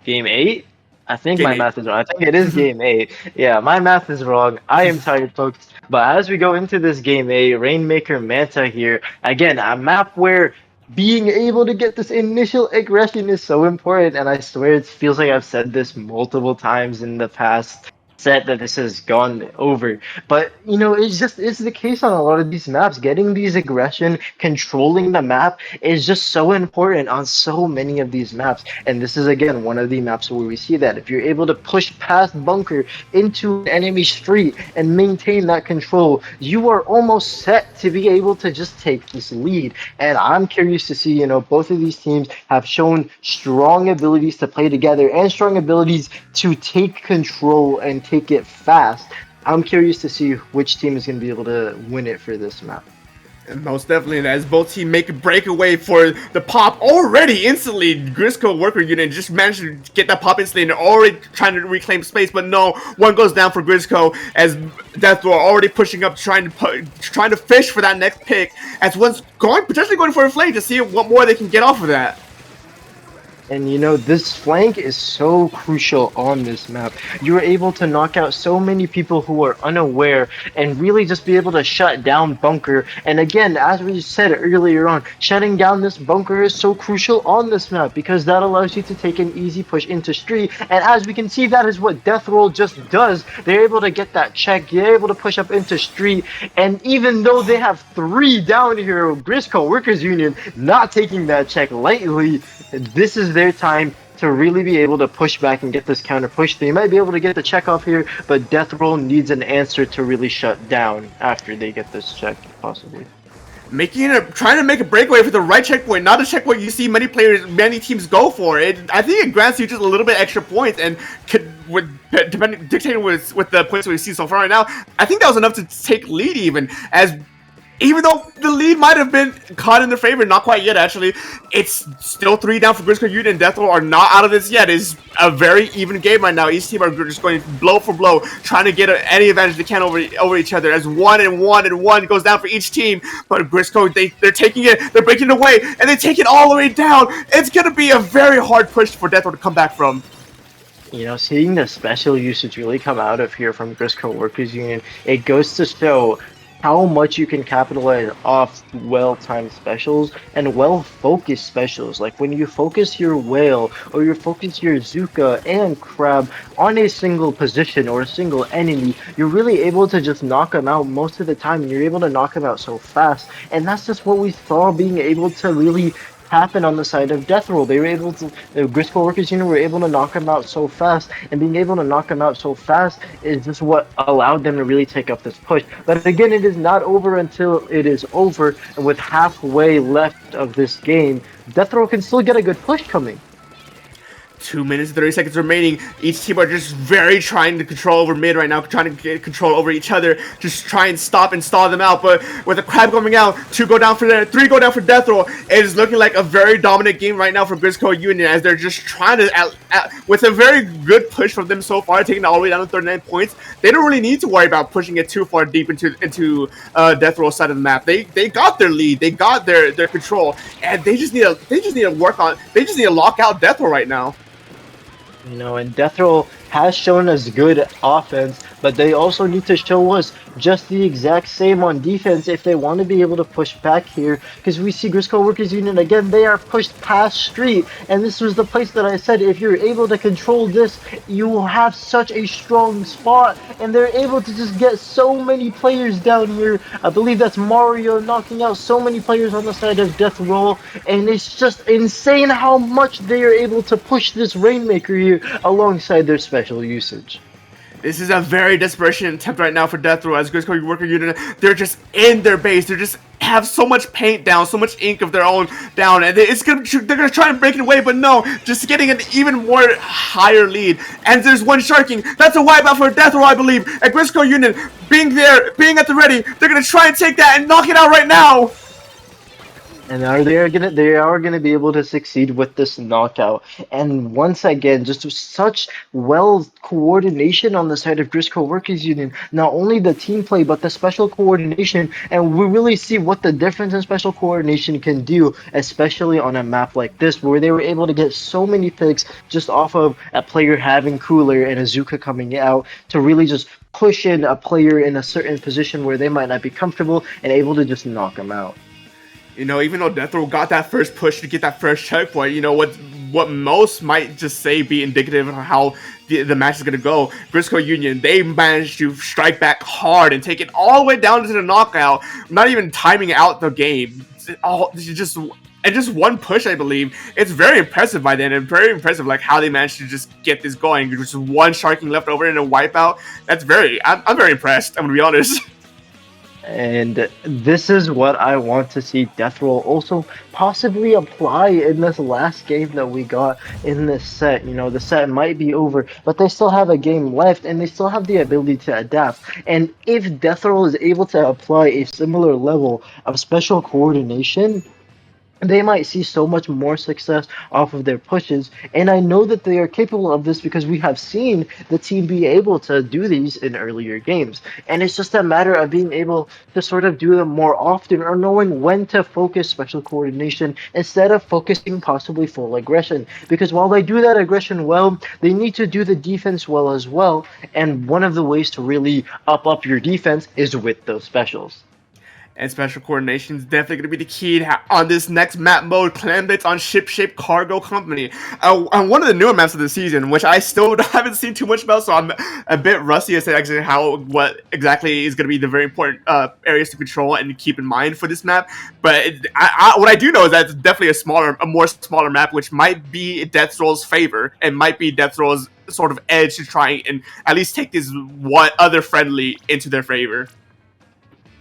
game 8. I think my math is wrong. I think it is game 8. Yeah, my math is wrong. I am tired, folks. But as we go into this game 8, Rainmaker Manta here. Again, a map where being able to get this initial aggression is so important. And I swear it feels like I've said this multiple times in the past set that this has gone over, but it's the case on a lot of these maps. Getting these aggression, controlling the map is just so important on so many of these maps, and this is again one of the maps where we see that if you're able to push past bunker into an enemy street and maintain that control, you are almost set to be able to just take this lead. And I'm curious to see, both of these teams have shown strong abilities to play together and strong abilities to take control and take it fast. I'm curious to see which team is going to be able to win it for this map. Most definitely, as both teams make a breakaway for the pop already instantly. Grizzco worker unit just managed to get that pop instantly and already trying to reclaim space, but no, one goes down for Grizzco as Deathrow already pushing up, trying to fish for that next pick. As one's potentially going for a flank to see what more they can get off of that. And you know, this flank is so crucial on this map. You are able to knock out so many people who are unaware and really just be able to shut down bunker. And again, as we said earlier on, shutting down this bunker is so crucial on this map because that allows you to take an easy push into street. And as we can see, that is what Death Roll just does. They're able to get that check, they're able to push up into street. And even though they have 3 down here, Grizzco Workers Union not taking that check lightly, this is their time to really be able to push back and get this counter push. They might be able to get the check off here, but Death Roll needs an answer to really shut down after they get this check, possibly. Trying to make a breakaway for the right checkpoint, not a checkpoint you see many teams go for. I think it grants you just a little bit extra points, and dictating with the points we see so far right now, I think that was enough to take lead even though the lead might have been caught in their favor, not quite yet actually, it's still 3 down for Grizzco Unit and Death Roll are not out of this yet. It's a very even game right now. Each team are just going blow for blow, trying to get any advantage they can over each other as 1 and 1 and 1 goes down for each team. But Grizzco, they're taking it, they're breaking it away, and they take it all the way down. It's going to be a very hard push for Death Roll to come back from. You know, seeing the special usage really come out of here from Grizzco Workers Union, it goes to show how much you can capitalize off well-timed specials and well-focused specials. Like when you focus your whale or you focus your Zuka and crab on a single position or a single enemy, you're really able to just knock them out most of the time, and you're able to knock them out so fast. And that's just what we saw being able to really happen on the side of Death Roll. They were able to, the Grizzco Workers Unit were able to knock him out so fast, and being able to knock him out so fast is just what allowed them to really take up this push. But again, it is not over until it is over, and with halfway left of this game, Death Roll can still get a good push coming. 2 minutes and 30 seconds remaining. Each team are just trying to control over mid right now, trying to get control over each other, just try and stop and stall them out. But with the crab coming out, 2 go down for there, 3 go down for Death Roll. It is looking like a very dominant game right now for Grizzco Union, as they're just trying to, with a very good push from them so far, taking it all the way down to 39 points. They don't really need to worry about pushing it too far deep into Death Roll side of the map. They got their lead, they got their control, and they just need to lock out Death Roll right now. You know, and Death Roll has shown us good offense, but they also need to show us just the exact same on defense if they want to be able to push back here, because we see Grizzco Workers Union again, they are pushed past street, and this was the place that I said if you're able to control this, you will have such a strong spot, and they're able to just get so many players down here. I believe that's Mario knocking out so many players on the side of Death Roll, and it's just insane how much they are able to push this Rainmaker here alongside their special usage. This is a very desperation attempt right now for Death Roll as Grizzco Worker Unit. They're just in their base. They're just have so much paint down, so much ink of their own down, and they're gonna try and break it away, but no, just getting an even more higher lead. And there's one sharking. That's a wipeout for Death Roll, I believe. And Grizzco Unit being at the ready, they're gonna try and take that and knock it out right now. And they are gonna be able to succeed with this knockout. And once again, just such well coordination on the side of Grizzco Workers Union. Not only the team play, but the special coordination. And we really see what the difference in special coordination can do, especially on a map like this, where they were able to get so many picks just off of a player having cooler and a Zuka coming out to really just push in a player in a certain position where they might not be comfortable and able to just knock them out. You know, even though Death Roll got that first push to get that first checkpoint, you know, what most might just say be indicative of how the match is going to go, Grizzco Union, they managed to strike back hard and take it all the way down to the knockout, not even timing out the game. Just one push, I believe. It's very impressive by then, and very impressive like how they managed to just get this going. Just one sharking left over and a wipeout. I'm very impressed, I'm going to be honest. And this is what I want to see Death Roll also possibly apply in this last game that we got in this set. You know, the set might be over, but they still have a game left and they still have the ability to adapt. And if Death Roll is able to apply a similar level of special coordination, they might see so much more success off of their pushes. And I know that they are capable of this because we have seen the team be able to do these in earlier games. And it's just a matter of being able to sort of do them more often or knowing when to focus special coordination instead of focusing possibly full aggression. Because while they do that aggression well, they need to do the defense well as well. And one of the ways to really up your defense is with those specials. And special coordination is definitely going to be the key on this next map mode, Clan Blitz on Ship Cargo Company. On one of the newer maps of the season, which I still haven't seen too much about, so I'm a bit rusty as to actually what exactly is going to be the very important areas to control and keep in mind for this map. But what I do know is that it's definitely a more smaller map, which might be Death Roll's favor and might be Death Roll's sort of edge to try and at least take this one other friendly into their favor.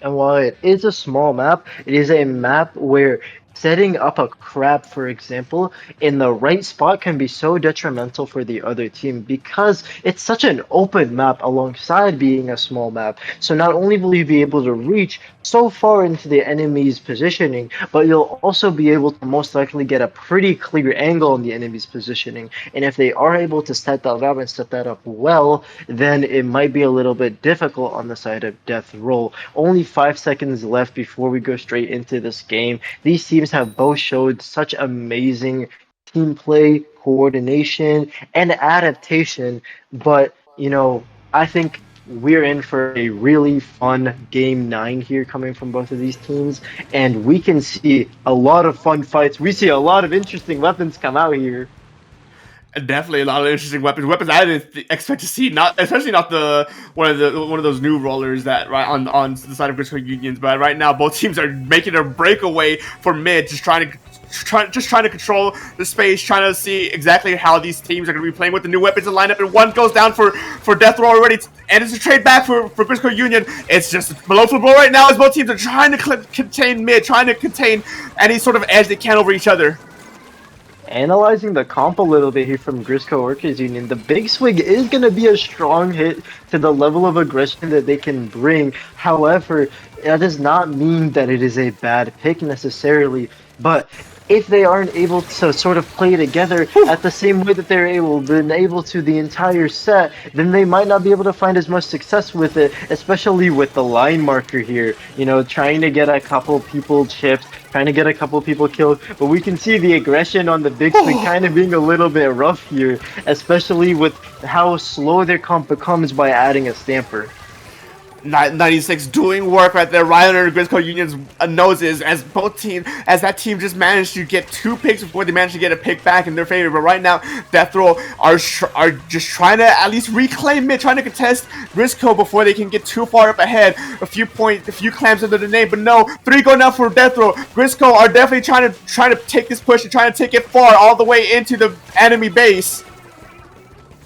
And while it is a small map, it is a map where setting up a crab, for example, in the right spot can be so detrimental for the other team because it's such an open map alongside being a small map. So not only will you be able to reach so far into the enemy's positioning, but you'll also be able to most likely get a pretty clear angle on the enemy's positioning. And if they are able to set that up and set that up well, then it might be a little bit difficult on the side of Death Roll. Only 5 seconds left before we go straight into this game. These teams have both showed such amazing team play, coordination, and adaptation. But, you know, I think we're in for a really fun game 9 here coming from both of these teams. And we can see a lot of fun fights. We see a lot of interesting weapons come out here. Definitely a lot of interesting weapons I didn't expect to see, not especially not the one of those new rollers that right on the side of Grizzco Unions. But right now both teams are making a breakaway for mid, just trying to control the space, trying to see exactly how these teams are going to be playing with the new weapons in lineup. And one goes down for Death Roll already, and it's a trade back for Grizzco Union. It's just below for blow right now as both teams are trying to contain mid, trying to contain any sort of edge they can over each other. Analyzing the comp a little bit here from Grizzco Workers Union, the Big Swig is going to be a strong hit to the level of aggression that they can bring. However, that does not mean that it is a bad pick necessarily, but if they aren't able to sort of play together at the same way that they're been able to the entire set, then they might not be able to find as much success with it, especially with the line marker here. You know, trying to get a couple people chipped, trying to get a couple people killed, but we can see the aggression on the Big Swing kind of being a little bit rough here, especially with how slow their comp becomes by adding a stamper. 96 doing work right there right under Grizzco Union's noses as that team just managed to get 2 picks before they managed to get a pick back in their favor. But right now Death Roll are just trying to at least reclaim mid, trying to contest Grizzco before they can get too far up ahead. A few clams under the name, but no, 3 go now for Death Roll. Grizzco are definitely trying to take this push and trying to take it far all the way into the enemy base.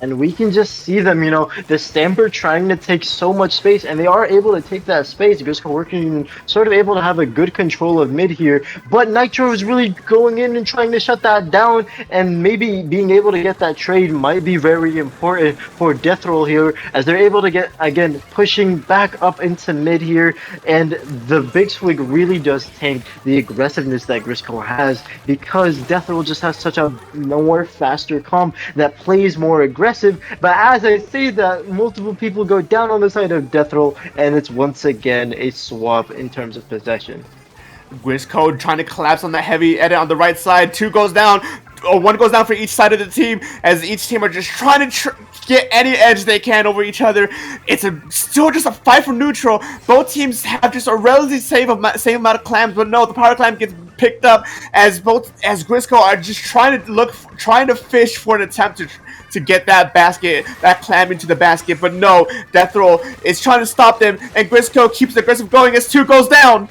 And we can just see them, you know, the Stamper trying to take so much space, and they are able to take that space. Grizzco working, sort of able to have a good control of mid here, but Nitro is really going in and trying to shut that down, and maybe being able to get that trade might be very important for Death Roll here, as they're able to get, again, pushing back up into mid here, and the Big Swig really does tank the aggressiveness that Grizzco has, because Death Roll just has such a more faster comp that plays more aggressive. But as I say that, multiple people go down on the side of Death Roll, and it's once again a swap in terms of possession. Grizzco trying to collapse on the heavy edit on the right side. 2 goes down. Or 1 goes down for each side of the team, as each team are just trying to get any edge they can over each other. It's still just a fight for neutral. Both teams have just a relatively same amount of clams, but no, the power clam gets picked up as Grizzco are just trying to fish for an attempt to get that clam into the basket, but no, Death Roll is trying to stop them, and Grizzco keeps the aggressive going as 2 goes down.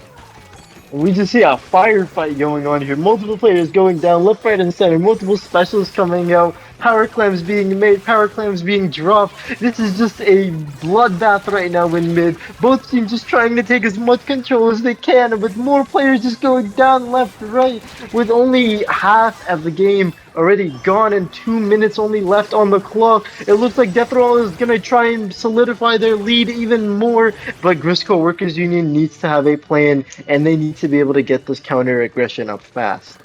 We just see a firefight going on here. Multiple players going down, left, right, and center. Multiple specialists coming out. power clams being made, power clams being dropped. This is just a bloodbath right now in mid. Both teams just trying to take as much control as they can, with more players just going down left, right, with only half of the game already gone and 2 minutes only left on the clock. It looks like Death Roll is gonna try and solidify their lead even more, but Grizzco Workers Union needs to have a plan, and they need to be able to get this counter aggression up fast.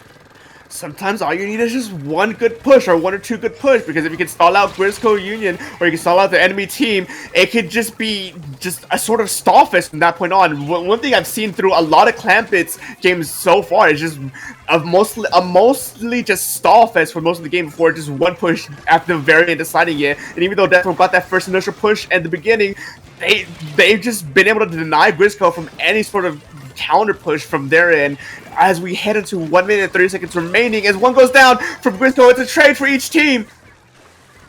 Sometimes all you need is just one good push or one or two good push, because if you can stall out Grizzco Union or you can stall out the enemy team, it could just be just a sort of stall fest from that point on. One thing I've seen through a lot of Clampets games so far is just mostly just stall fest for most of the game before just one push at the very end deciding it. And even though Death Row got that first initial push at the beginning, they've just been able to deny Grizzco from any sort of counter push from their end. As we head into 1 minute and 30 seconds remaining, as one goes down from Grizzco, it's a trade for each team.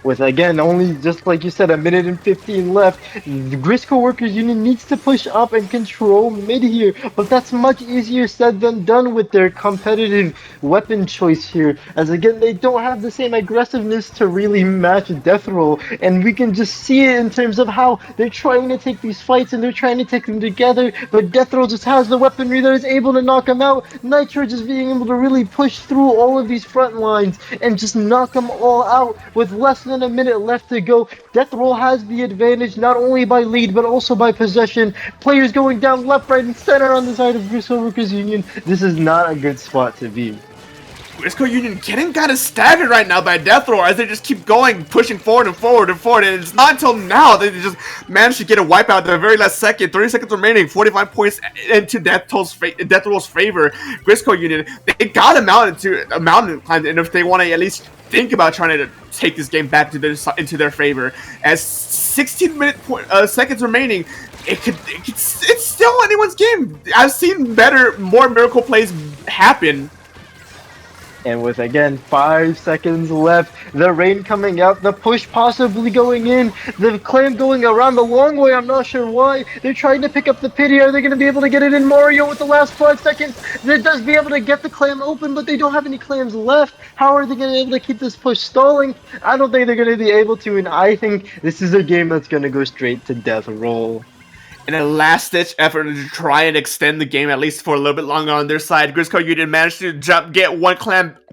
With, again, only, just like you said, 1 minute and 15 left, the Grizzco Workers Union needs to push up and control mid here, but that's much easier said than done with their competitive weapon choice here, as again, they don't have the same aggressiveness to really match Death Roll, and we can just see it in terms of how they're trying to take these fights and they're trying to take them together, but Death Roll just has the weaponry that is able to knock them out. Nitro just being able to really push through all of these front lines and just knock them all out with less than a minute left to go. Death Roll has the advantage not only by lead but also by possession. Players going down left, right, and center on the side of Grizzco Workers Union. This is not a good spot to be. Grizzco Union getting kind of staggered right now by Death Roll as they just keep going, pushing forward and forward and forward, and it's not until now they just managed to get a wipeout at the very last second. 30 seconds remaining, 45 points into Death Roll's favor. Grizzco Union, they got a mountain climb, and if they want to at least think about trying to take this game back to into their favor, as 16 seconds remaining, it's still anyone's game. I've seen more miracle plays happen. And with, again, 5 seconds left, the rain coming out, the push possibly going in, the clam going around the long way, I'm not sure why. They're trying to pick up the pity. Are they going to be able to get it in? Mario with the last 5 seconds, that does be able to get the clam open, but they don't have any clams left. How are they going to be able to keep this push stalling? I don't think they're going to be able to, and I think this is a game that's going to go straight to Death Roll. In a last-ditch effort to try and extend the game at least for a little bit longer on their side, Grizzco Union managed to get one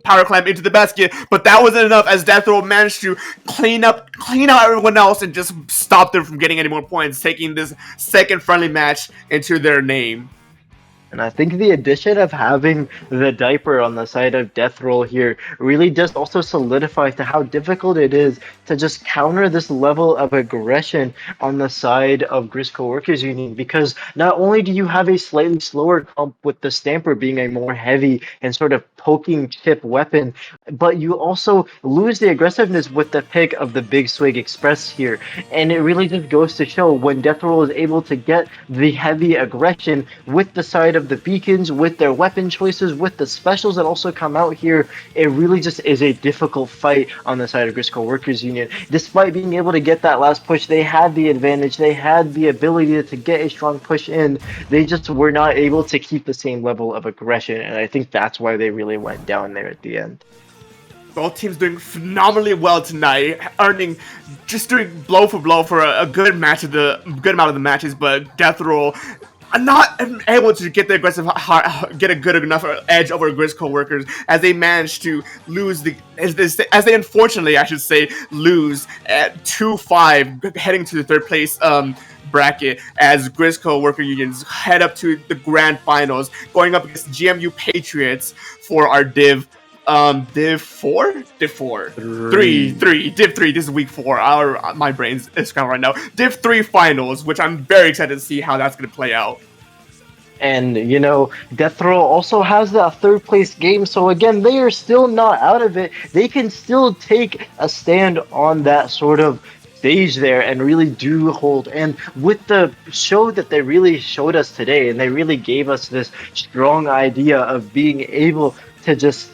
power clamp into the basket, but that wasn't enough as Death Roll managed to clean out everyone else and just stop them from getting any more points, taking this second friendly match into their name. And I think the addition of having the diaper on the side of Death Roll here really just also solidifies to how difficult it is to just counter this level of aggression on the side of Grizzco Workers Union, because not only do you have a slightly slower comp with the Stamper being a more heavy and sort of poking chip weapon, but you also lose the aggressiveness with the pick of the Big Swig Express here. And it really just goes to show when Death Roll is able to get the heavy aggression with the side of the beacons, with their weapon choices, with the specials that also come out here, it really just is a difficult fight on the side of Grizzco Workers Union. Despite being able to get that last push, they had the advantage, they had the ability to get a strong push in, they just were not able to keep the same level of aggression, and I think that's why they really went down there at the end. Both teams doing phenomenally well tonight, doing blow for blow for a good amount of the matches, but Death Roll not able to get the get a good enough edge over Grizzco Workers as they managed to lose as they unfortunately, I should say, lose at 2-5 heading to the third place bracket as Grizzco Worker Unions head up to the grand finals, going up against GMU Patriots for our Div 4? Div 3. Div 3, this is week 4. My brain's scrambled right now. Div 3 finals, which I'm very excited to see how that's going to play out. And, you know, Death Roll also has that third place game, so again, they are still not out of it. They can still take a stand on that sort of stage there and really do hold. And with the show that they really showed us today, and they really gave us this strong idea of being able to just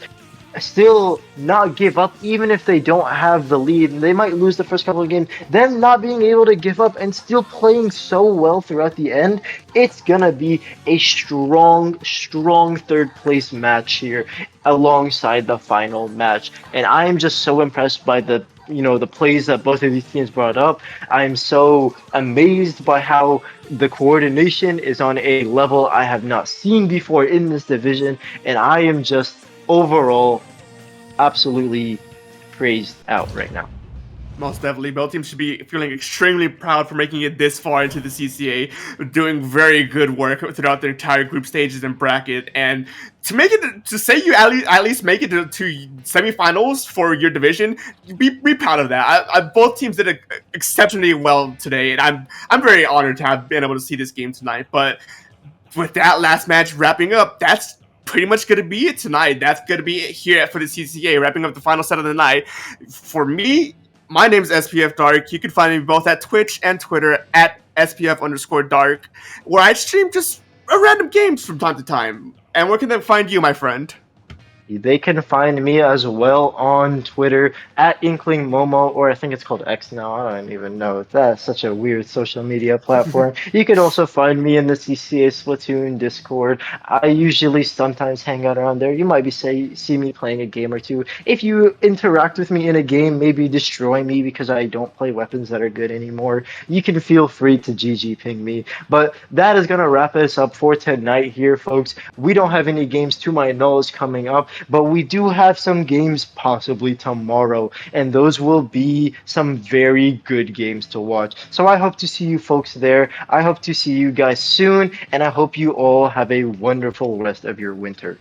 still not give up even if they don't have the lead. They might lose the first couple of games. Them not being able to give up and still playing so well throughout the end, it's gonna be a strong third place match here alongside the final match. And I am just so impressed by the plays that both of these teams brought up. I'm so amazed by how the coordination is on a level I have not seen before in this division, and I am just overall absolutely praised out right now. Most definitely, both teams should be feeling extremely proud for making it this far into the CCA, doing very good work throughout their entire group stages and bracket, and to make it to say you at least make it to semifinals for your division, be proud of that. Both teams did exceptionally well today, and I'm very honored to have been able to see this game tonight. But with that last match wrapping up, that's pretty much going to be it tonight. That's going to be it here for the CCA, wrapping up the final set of the night. For me, my name is SPF Dark. You can find me both at Twitch and Twitter at SPF_Dark, where I stream just random games from time to time. And where can they find you, my friend? They can find me as well on Twitter at Inkling Momo, or I think it's called X now. I don't even know. That's such a weird social media platform. You can also find me in the CCA Splatoon Discord. I usually sometimes hang out around there. You might see me playing a game or two. If you interact with me in a game, maybe destroy me because I don't play weapons that are good anymore, you can feel free to GG ping me. But that is gonna wrap us up for tonight here, folks. We don't have any games to my knowledge coming up, but we do have some games possibly tomorrow, and those will be some very good games to watch. So I hope to see you folks there. I hope to see you guys soon, and I hope you all have a wonderful rest of your winter.